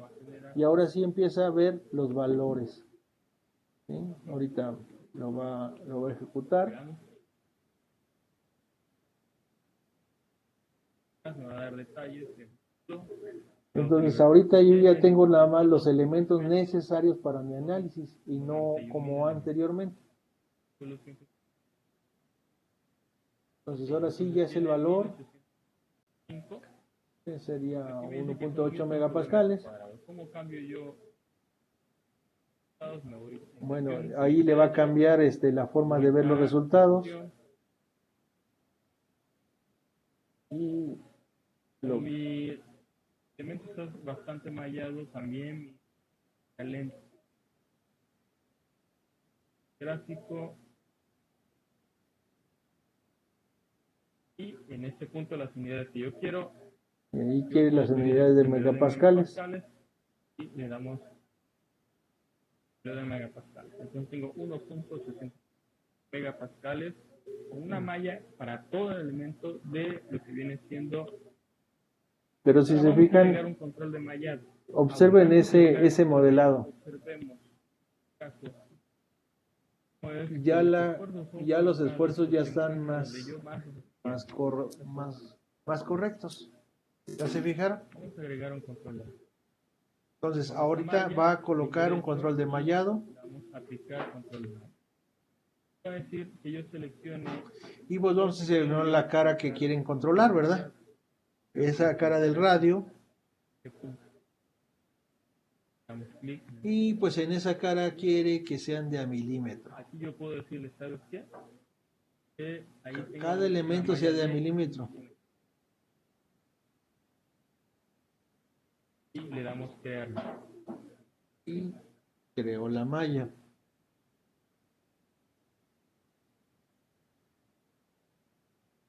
Y ahora sí empieza a ver los valores. ¿Sí? Ahorita lo va a ejecutar. Me va a dar detalles. Entonces ahorita yo ya tengo nada más los elementos necesarios para mi análisis y no como anteriormente. Entonces ahora sí ya es el valor, que sería 1.8 megapascales. ¿Cómo cambio yo? Bueno, ahí le va a cambiar la forma de ver los resultados. Y mi elemento está bastante mallado también, mi talento gráfico, y en este punto las unidades que yo quiero, y ahí quiere las unidades de megapascales. Y le damos de megapascales. Entonces tengo 1.60 megapascales con una malla para todo el elemento de lo que viene siendo. Pero si se fijan, un control de mallado. observen ese modelado. Observemos. Ya los esfuerzos ya están más correctos. ¿Ya se fijaron? Vamos a agregar un control. Entonces, ahorita va a colocar un control de mallado. Vamos a aplicar control de mallado. Va a decir que yo seleccione. Y pues vamos a seleccionar la cara que quieren controlar, ¿verdad? Esa cara del radio. Y pues en esa cara quiere que sean de a milímetro. Aquí yo puedo decirle, ¿sabes qué? Cada elemento sea de a milímetro. Y le damos crear. Y creo la malla.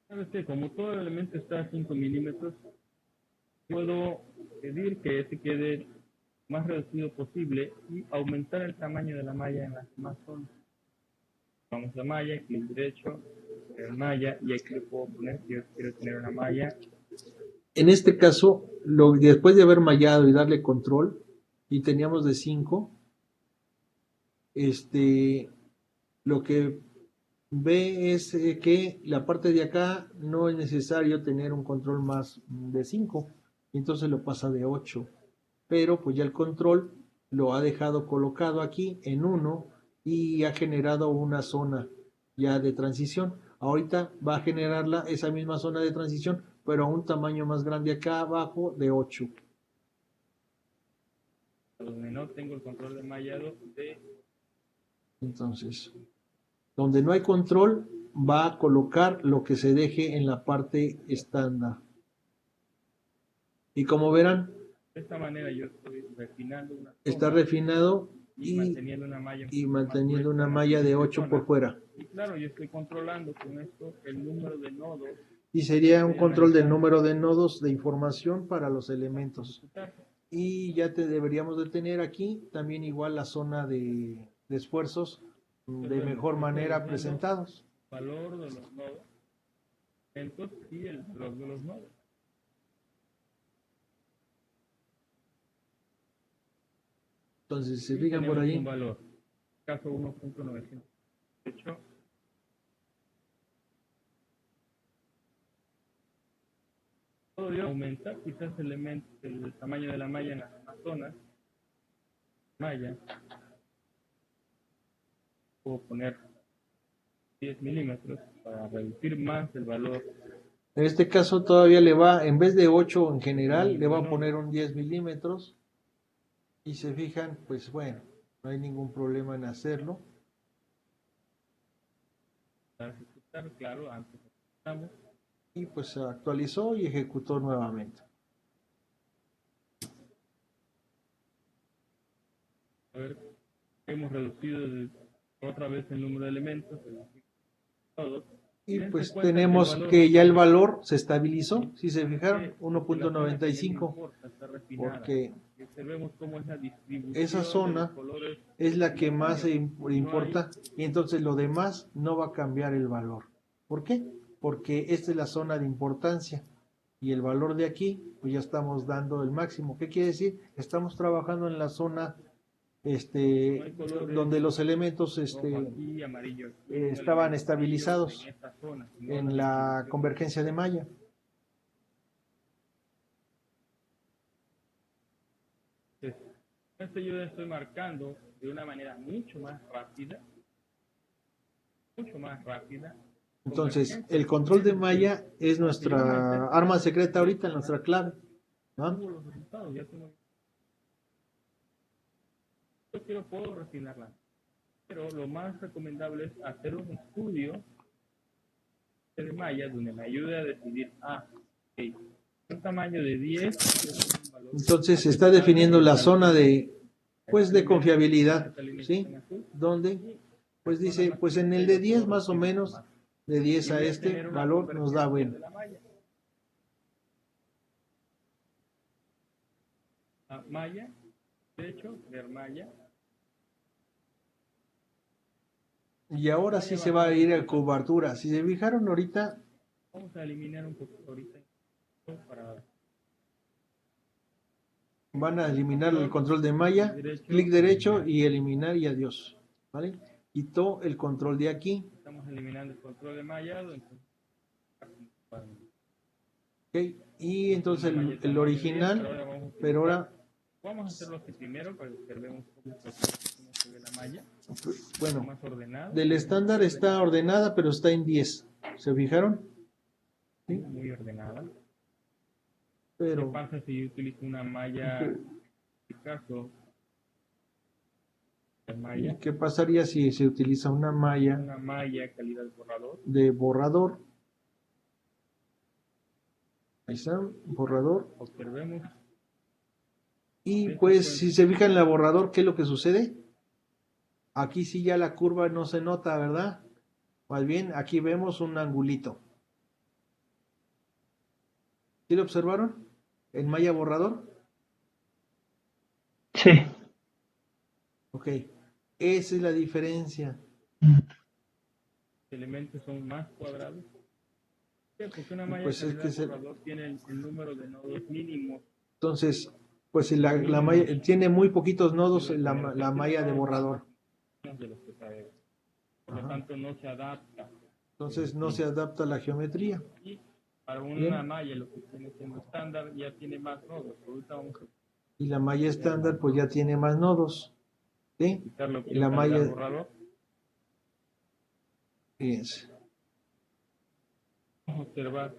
¿Sabes qué? Como todo el elemento está a 5 milímetros, puedo pedir que este quede más reducido posible y aumentar el tamaño de la malla en las demás zonas. Vamos a malla, clic derecho, crear malla, y aquí le puedo poner que yo quiero tener una malla. En este caso, después de haber mallado y darle control, y teníamos de 5, lo que ve es que la parte de acá no es necesario tener un control más de 5, entonces lo pasa de 8, pero pues ya el control lo ha dejado colocado aquí en 1 y ha generado una zona ya de transición. Ahorita va a generarla esa misma zona de transición, pero a un tamaño más grande acá abajo de 8. Donde no tengo el control de mallado de... Entonces, donde no hay control, va a colocar lo que se deje en la parte estándar. Y como verán, De esta manera yo estoy refinando una está zona refinado y manteniendo una malla, y más manteniendo gruesa una en la malla de siguiente 8 zona. por fuera. Y claro, yo estoy controlando con esto el número de nodos Y sería un estoy control del analizando número de nodos de información para los para elementos. ejecutar. Y ya deberíamos de tener aquí también igual la zona de esfuerzos de mejor manera presentados. Valor de los nodos, entonces y el valor de los nodos. Entonces, si se Y fijan por tenemos ahí, un valor, caso 1.908. Puedo yo aumentar quizás el tamaño de la malla en las demás zonas. Malla, puedo poner 10 milímetros para reducir más el valor. en este caso todavía le va, en vez de 8 en general, le va a poner un 10 milímetros. Y se fijan, pues bueno, no hay ningún problema en hacerlo. Para ejecutar, claro, antes ejecutamos. Y pues se actualizó y ejecutó nuevamente. A ver, hemos reducido otra vez el número de elementos, todos. Y Dense pues cuenta tenemos el que ya el valor valor se estabilizó, si se fijaron, la zona que ya no 1.95, importa, está refinada. porque Y observemos cómo es la distribución esa de zona los colores es la que más secundarios. importa y entonces lo demás no va a cambiar el valor. ¿Por qué? Porque esta es la zona de importancia y el valor de aquí, pues ya estamos dando el máximo. ¿Qué quiere decir? Estamos trabajando en la zona donde los elementos Rojo aquí, amarillo aquí, estaban en estabilizados esta zona, no en la convergencia de malla. Esto yo estoy marcando de una manera mucho más rápida. Entonces, el control de malla es nuestra arma secreta ahorita, nuestra clave, ¿no? Los resultados, ya tengo. Yo puedo refinarla, pero lo más recomendable es hacer un estudio de malla donde me ayude a decidir, un tamaño de 10. Entonces se está definiendo la zona de, pues, de confiabilidad, ¿sí? Donde, pues dice, pues en el de 10 más o menos, de 10 a este valor nos da bueno. Malla, de hecho, ver malla. Y ahora sí se va a ir a cobertura. Si se fijaron ahorita, vamos a eliminar un poco ahorita para... Van a eliminar el control de malla, clic derecho y eliminar y adiós, ¿vale? Quitó el control de aquí. Estamos eliminando el control de malla. Okay. Y entonces el original, pero ahora... Vamos a hacerlo así primero para que veamos cómo se ve la malla. Bueno, más ordenada. Del estándar está ordenada, pero está en 10. ¿Se fijaron? ¿Sí? Muy ordenada. Pero... ¿Qué pasa si yo utilizo una malla, en este caso, ¿Y qué pasaría si se utiliza una malla calidad borrador? De borrador? Ahí está, borrador. Observemos. Y pues si se fijan en la borrador, ¿qué es lo que sucede? Aquí sí ya la curva no se nota, ¿verdad? Más bien aquí vemos un angulito. ¿Sí lo observaron? En malla borrador. Sí. Ok, esa es la diferencia. Elementos son más cuadrados. ¿Por qué? Porque una malla Pues de es que calidad borrador tiene el número de nodos mínimos. entonces, pues la malla tiene muy poquitos nodos la malla de borrador. De los que sabemos. Por lo Ajá. tanto, no se adapta. Entonces no se adapta a la geometría. Y para una Bien. malla, lo que tiene siendo estándar, ya tiene más nodos. Ahorita vamos a Y la malla estándar pues ya tiene más nodos. ¿Sí? quitar lo que Y es la calidad malla, borrador. fíjense, Vamos a observar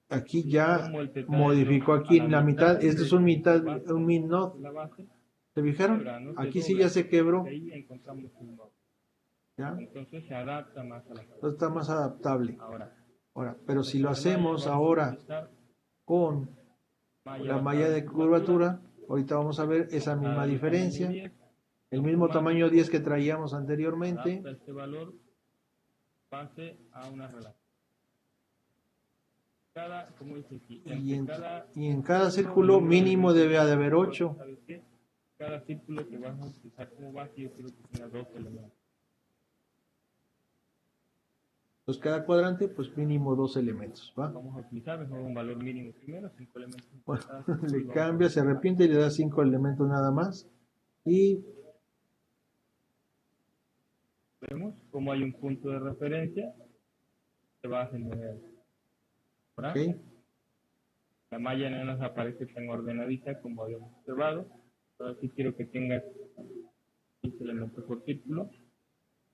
aquí ya cómo el tetraedro modificó a aquí la en la mitad, este es un de mid node. la base, ¿Se fijaron? quebra, ¿no? Se Aquí sí dobla. ya se quebró. Y ahí encontramos un nodo. ¿Ya? Entonces se adapta más a la calidad. Entonces está más adaptable. Ahora, Pero si lo esta malla hacemos vamos a ahora utilizar con la malla de curvatura, ahorita vamos a ver esa misma al diferencia. tamaño 10, El mismo tamaño 10 que traíamos adapta anteriormente. este valor base a una relación. Cada, como dice aquí, Y en cada círculo mínimo debe de haber 8. ¿sabes qué? Cada círculo que vas a utilizar como base, yo quiero que tenga 2 elementos. Entonces cada cuadrante, pues mínimo 2 elementos, ¿va? Vamos a utilizar mejor un valor mínimo primero, 5 elementos. Bueno, le cambia, se arrepiente y le da 5 elementos nada más. Y Vemos cómo hay un punto de referencia que va a generar. ¿Verdad? ok, La malla no nos aparece tan ordenadita como habíamos observado. Ahora sí quiero que tenga 15 elementos por círculo.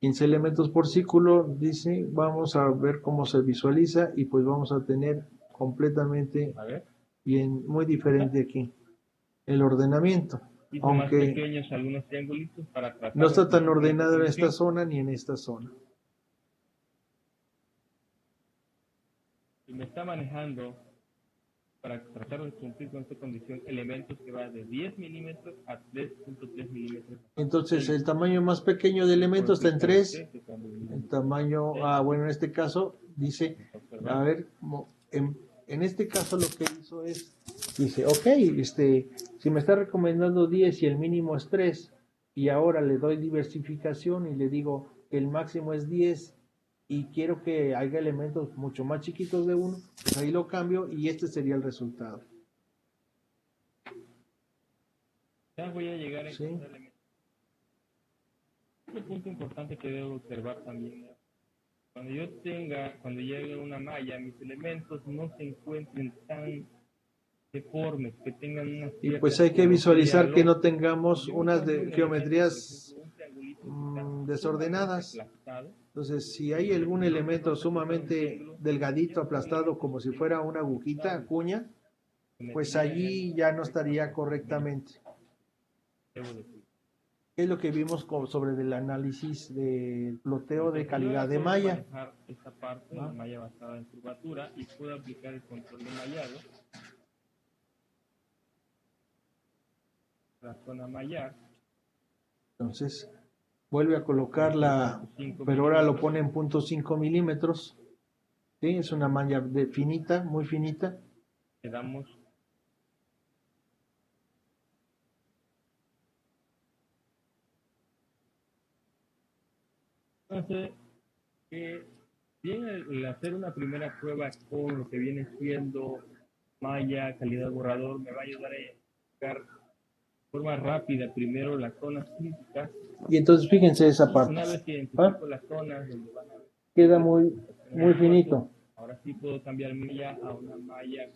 15 elementos por círculo, dice, vamos a ver cómo se visualiza y pues vamos a tener completamente A ver. bien, muy diferente aquí el ordenamiento. Hice más Aunque pequeños algunos triangulitos para tratar no está de tan cumplir ordenado en esta condición. zona ni en esta zona. Y me está manejando para tratar de cumplir con esta condición elementos que van de 10 milímetros a 3.3 milímetros. Entonces el tamaño más pequeño de elemento está en 3. El tamaño, bueno, en este caso dice, a ver, en este caso lo que hizo es, dice, ok, si me está recomendando 10 y el mínimo es 3, y ahora le doy diversificación y le digo que el máximo es 10 y quiero que haya elementos mucho más chiquitos de uno, pues ahí lo cambio y este sería el resultado. Ya voy a llegar a Sí. encontrar elementos. Otro punto importante que debo observar también es cuando llegue una malla, mis elementos no se encuentren tan deformes, que tengan una Y pues hay que visualizar que no tengamos unas geometrías un triangulito desordenadas. aplastado. Entonces, si hay algún elemento sumamente delgadito, aplastado, como si fuera una agujita, cuña, pues allí ya no estaría correctamente. Es lo que vimos sobre el análisis del ploteo de calidad de malla. Esta parte, la malla basada en curvatura, y puedo aplicar el control de mallado. La zona mallar. Entonces, vuelve a colocarla, pero ahora lo pone en 0.5 milímetros. ¿Sí? Es una malla finita, muy finita. Le damos entonces, bien el hacer una primera prueba con lo que viene siendo malla, calidad borrador, me va a ayudar a identificar de forma rápida primero las zonas críticas. Y entonces fíjense esa parte. Una vez que identifico las zonas donde van a queda muy finito. Ahora sí puedo cambiar malla a una malla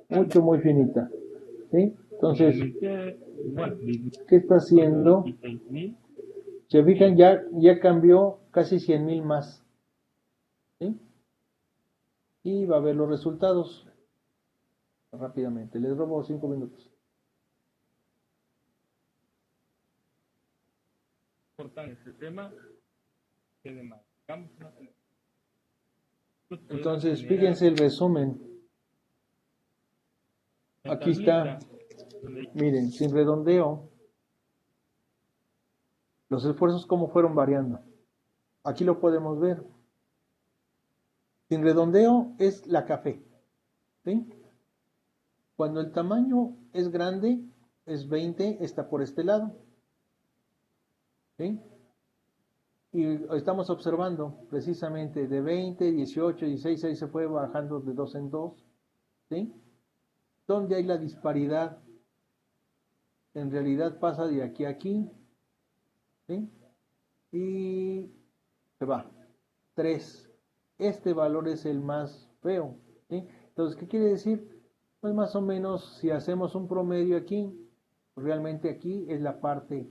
mucho, muy finita. ¿Sí? Entonces, bueno, ¿qué está haciendo? 16,000. Se fijan, ya cambió casi 100,000 más. ¿Sí? Y va a ver los resultados rápidamente. Les robo 5 minutos. Importante este tema. Entonces, fíjense el resumen. Aquí está. Miren, sin redondeo, los esfuerzos cómo fueron variando. Aquí lo podemos ver. Sin redondeo es la café. ¿Sí? Cuando el tamaño es grande, es 20, está por este lado. ¿Sí? Y estamos observando precisamente de 20, 18, 16, ahí se fue bajando de 2 en 2. ¿Sí? Donde hay la disparidad, en realidad pasa de aquí a aquí. ¿Sí? Y se va. 3. Este valor es el más feo. ¿Sí? Entonces, ¿qué quiere decir? Pues más o menos, si hacemos un promedio aquí, realmente aquí es la parte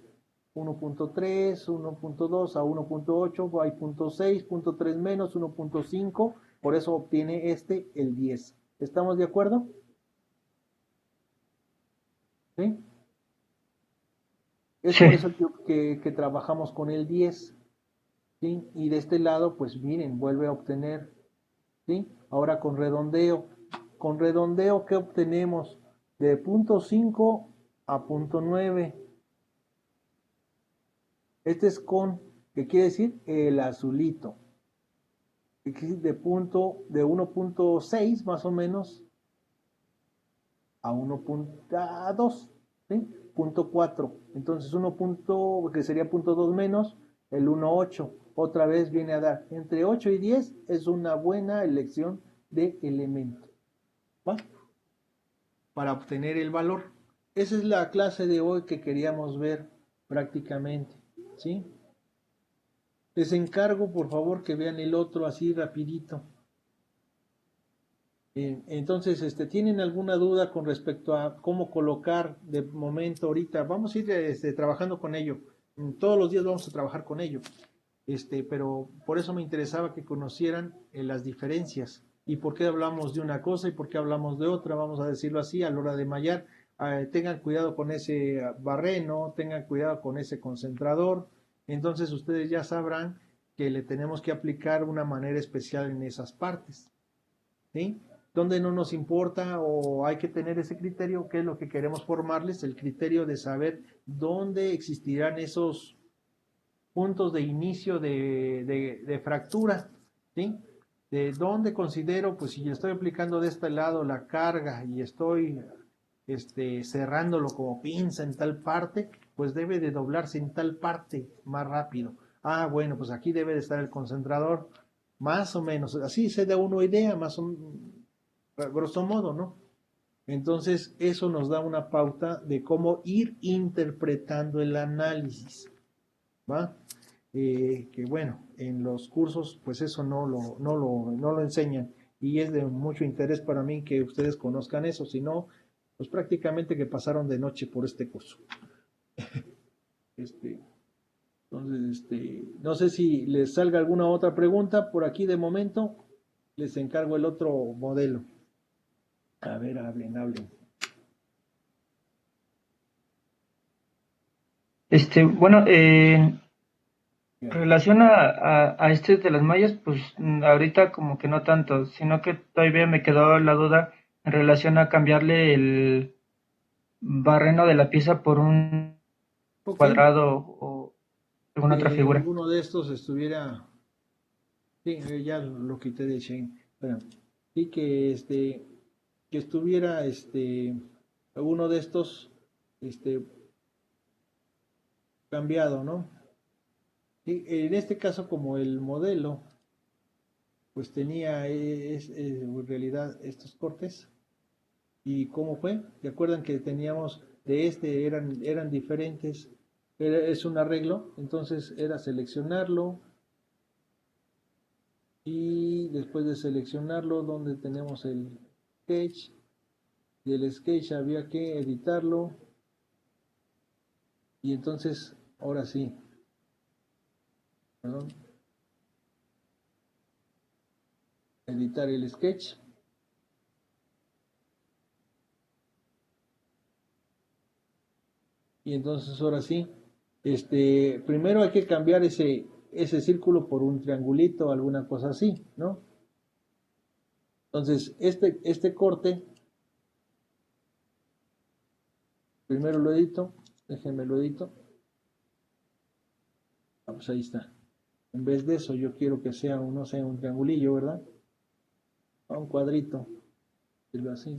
1.3, 1.2 a 1.8, hay 0.6, 0.3 menos, 1.5, por eso obtiene el 10. ¿Estamos de acuerdo? ¿Sí? Es Sí, por eso que trabajamos con el 10. ¿Sí? Y de este lado, pues miren, vuelve a obtener. ¿Sí? Ahora con redondeo. Con redondeo, ¿qué obtenemos? De 0.5 a 0.9. Este es con, ¿qué quiere decir? El azulito. De 1.6 más o menos a 1.2, ¿sí? 0.4. Entonces que sería 0.2 menos el 1.8. Otra vez viene a dar entre 8 y 10, es una buena elección de elemento. ¿Va? Para obtener el valor. Esa es la clase de hoy que queríamos ver prácticamente. ¿Sí? Les encargo por favor que vean el otro así rapidito. Entonces, ¿tienen alguna duda con respecto a cómo colocar de momento ahorita? Vamos a ir trabajando con ello. Todos los días vamos a trabajar con ello. Pero por eso me interesaba que conocieran las diferencias y por qué hablamos de una cosa y por qué hablamos de otra, vamos a decirlo así, a la hora de mallar. Tengan cuidado con ese barreno, tengan cuidado con ese concentrador. Entonces, ustedes ya sabrán que le tenemos que aplicar una manera especial en esas partes. ¿Sí? Donde no nos importa o hay que tener ese criterio, que es lo que queremos formarles, el criterio de saber dónde existirán esos puntos de inicio de fractura, ¿sí? De dónde considero, pues si yo estoy aplicando de este lado la carga y estoy cerrándolo como pinza en tal parte, pues debe de doblarse en tal parte más rápido. Ah, bueno, pues aquí debe de estar el concentrador, más o menos, así se da una idea, más o grosso modo, ¿no? Entonces, eso nos da una pauta de cómo ir interpretando el análisis, ¿va? Que bueno, en los cursos, pues eso no lo enseñan y es de mucho interés para mí que ustedes conozcan eso, si no, pues prácticamente que pasaron de noche por este curso. Entonces, no sé si les salga alguna otra pregunta por aquí de momento, les encargo el otro modelo. A ver, hablen. bueno, en relación a este de las mallas, pues ahorita como que no tanto, sino que todavía me quedó la duda en relación a cambiarle el barreno de la pieza por un Ok, cuadrado o alguna otra que figura. alguno de estos estuviera, sí, ya lo quité de Shane, pero sí que estuviera alguno de estos este, cambiado, ¿no? Sí, en este caso, como el modelo, pues tenía en realidad estos cortes. ¿Y cómo fue? ¿Se acuerdan que teníamos eran diferentes? Es un arreglo, entonces era seleccionarlo y después de seleccionarlo, donde tenemos el sketch, y el sketch había que editarlo y entonces, ahora sí, perdón, editar el sketch. Y entonces ahora sí, primero hay que cambiar ese círculo por un triangulito, alguna cosa así, ¿no? Entonces, este corte, primero lo edito, déjenme lo edito. Ah, pues ahí está. En vez de eso, yo quiero que sea no sea un triangulillo, ¿verdad? A un cuadrito, decirlo así.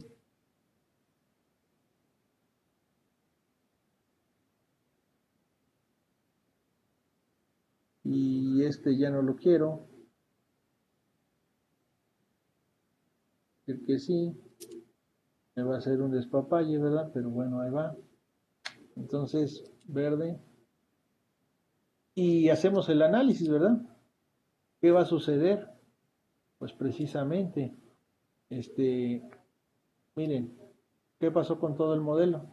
y este ya no lo quiero. El que sí, me va a hacer un despapalle, ¿verdad? Pero bueno, ahí va. Entonces, verde. Y hacemos el análisis, ¿verdad? ¿Qué va a suceder? Pues precisamente, miren, ¿qué pasó con todo el modelo?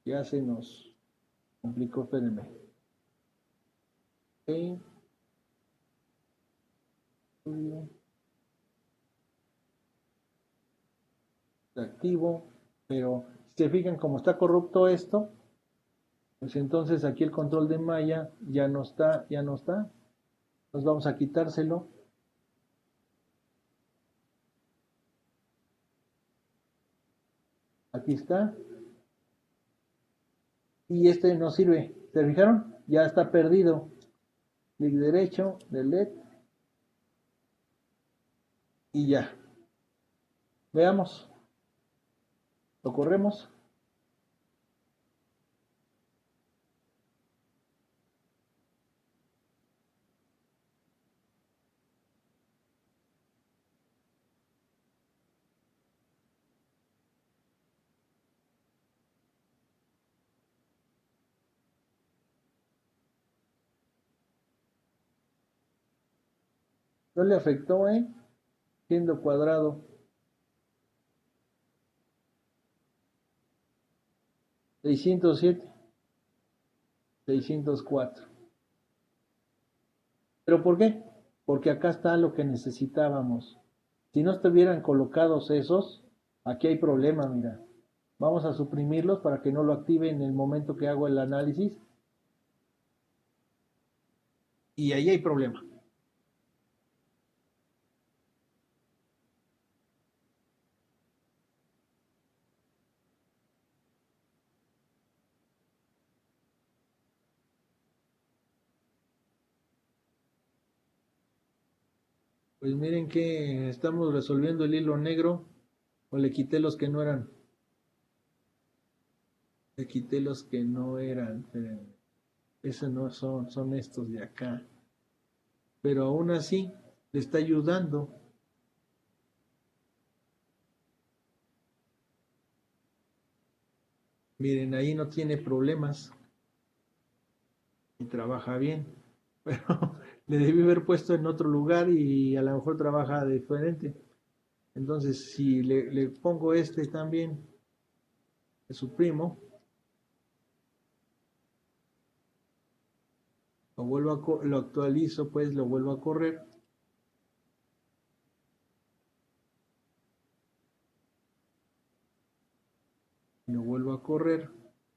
Ya se nos complicó, espérenme. Ok. Activo, pero si se fijan como está corrupto esto, pues entonces aquí el control de malla ya no está, ya no está. Nos vamos a quitárselo. Aquí está. Y este no sirve. ¿Se fijaron? Ya está perdido. Clic derecho, delete. Y ya. Veamos. Lo corremos. No le afectó, siendo cuadrado. 607, 604. ¿Pero por qué? Porque acá está lo que necesitábamos. Si no estuvieran colocados esos, aquí hay problema, mira. Vamos a suprimirlos para que no lo active en el momento que hago el análisis. Y ahí hay problema. Pues miren que estamos resolviendo el hilo negro. O le quité los que no eran. Le quité los que no eran. Espérenme. Esos no son, son estos de acá. Pero aún así le está ayudando. Miren, ahí no tiene problemas. Y trabaja bien. Pero le debí haber puesto en otro lugar y a lo mejor trabaja diferente. Entonces, si le pongo este también, le suprimo, lo actualizo, pues lo vuelvo a correr. Lo vuelvo a correr,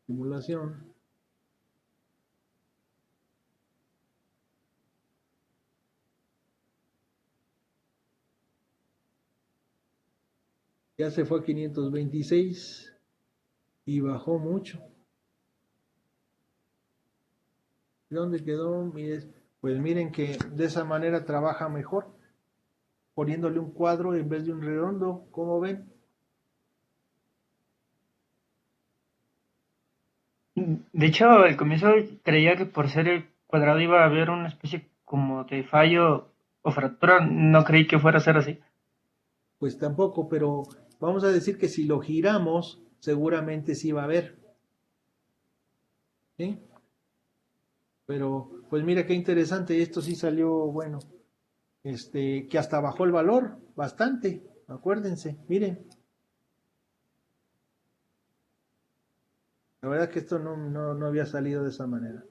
simulación. Ya se fue a 526 y bajó mucho. ¿Dónde quedó? Pues miren que de esa manera trabaja mejor, poniéndole un cuadro en vez de un redondo, ¿cómo ven? De hecho, al comienzo creía que por ser el cuadrado iba a haber una especie como de fallo o fractura. No creí que fuera a ser así. Pues tampoco, pero vamos a decir que si lo giramos, seguramente sí va a haber. ¿Sí? Pero, pues mira qué interesante, esto sí salió bueno. Que hasta bajó el valor bastante, acuérdense, miren. La verdad que esto no había salido de esa manera.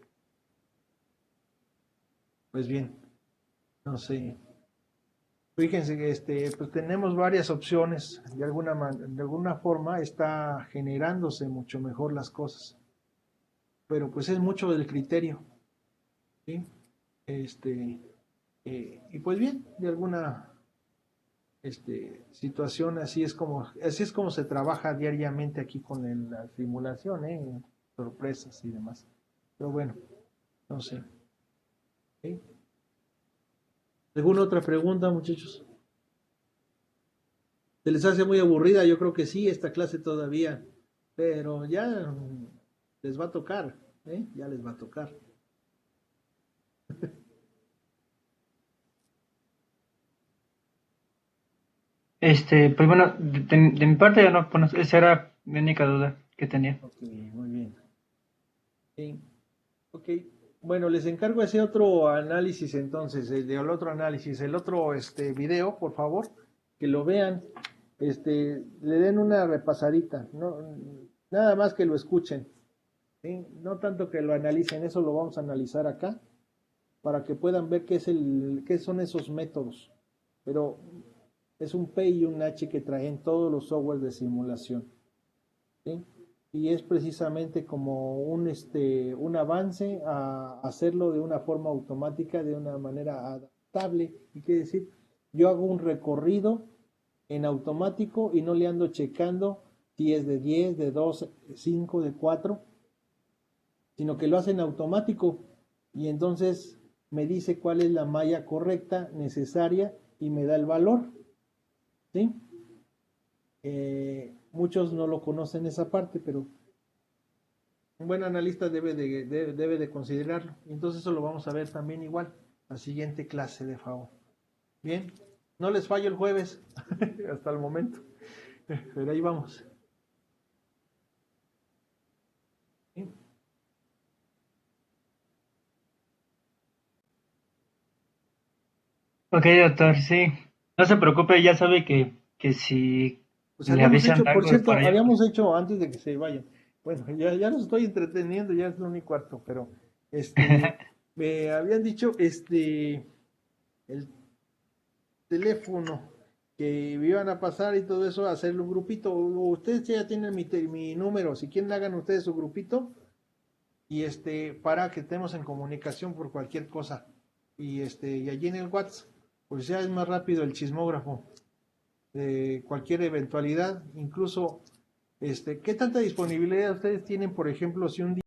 Pues bien, no sé. Fíjense que pues tenemos varias opciones. De alguna forma está generándose mucho mejor las cosas. Pero pues es mucho del criterio. ¿Sí? Y pues bien, de alguna situación así es como se trabaja diariamente aquí con la simulación, sorpresas y demás. Pero bueno, no sé. ¿Sí? ¿Alguna otra pregunta, muchachos? ¿Se les hace muy aburrida? Yo creo que sí, esta clase todavía, pero ya les va a tocar, ya les va a tocar. Pues bueno, de mi parte ya no, bueno, esa era mi única duda que tenía. Ok, muy bien. Sí. Ok, bueno, les encargo ese otro análisis entonces, el otro análisis, el otro video, por favor, que lo vean, le den una repasadita, no, nada más que lo escuchen, ¿sí? No tanto que lo analicen, eso lo vamos a analizar acá, para que puedan ver qué son esos métodos, pero es un P y un H que traen todos los softwares de simulación, ¿sí? Y es precisamente como un avance a hacerlo de una forma automática, de una manera adaptable. Y quiere decir, yo hago un recorrido en automático y no le ando checando si es de 10, de 2, 5, de 4, sino que lo hace en automático y entonces me dice cuál es la malla correcta, necesaria y me da el valor, ¿sí? Muchos no lo conocen esa parte, pero un buen analista debe de considerarlo. Entonces eso lo vamos a ver también igual, la siguiente clase de favor. Bien, no les fallo el jueves, hasta el momento, pero ahí vamos. ¿Sí? Ok, doctor, sí. No se preocupe, ya sabe que si Pues le habíamos avisan hecho, por algo de por cierto, allá, habíamos hecho antes de que se vayan. Bueno, ya los estoy entreteniendo, ya es 1:15, pero me habían dicho el teléfono que me iban a pasar y todo eso, hacerle un grupito. Ustedes ya tienen mi número, si quieren hagan ustedes su grupito y para que estemos en comunicación por cualquier cosa. Y allí en el WhatsApp, pues ya es más rápido el chismógrafo de cualquier eventualidad, incluso ¿qué tanta disponibilidad ustedes tienen, por ejemplo, si un día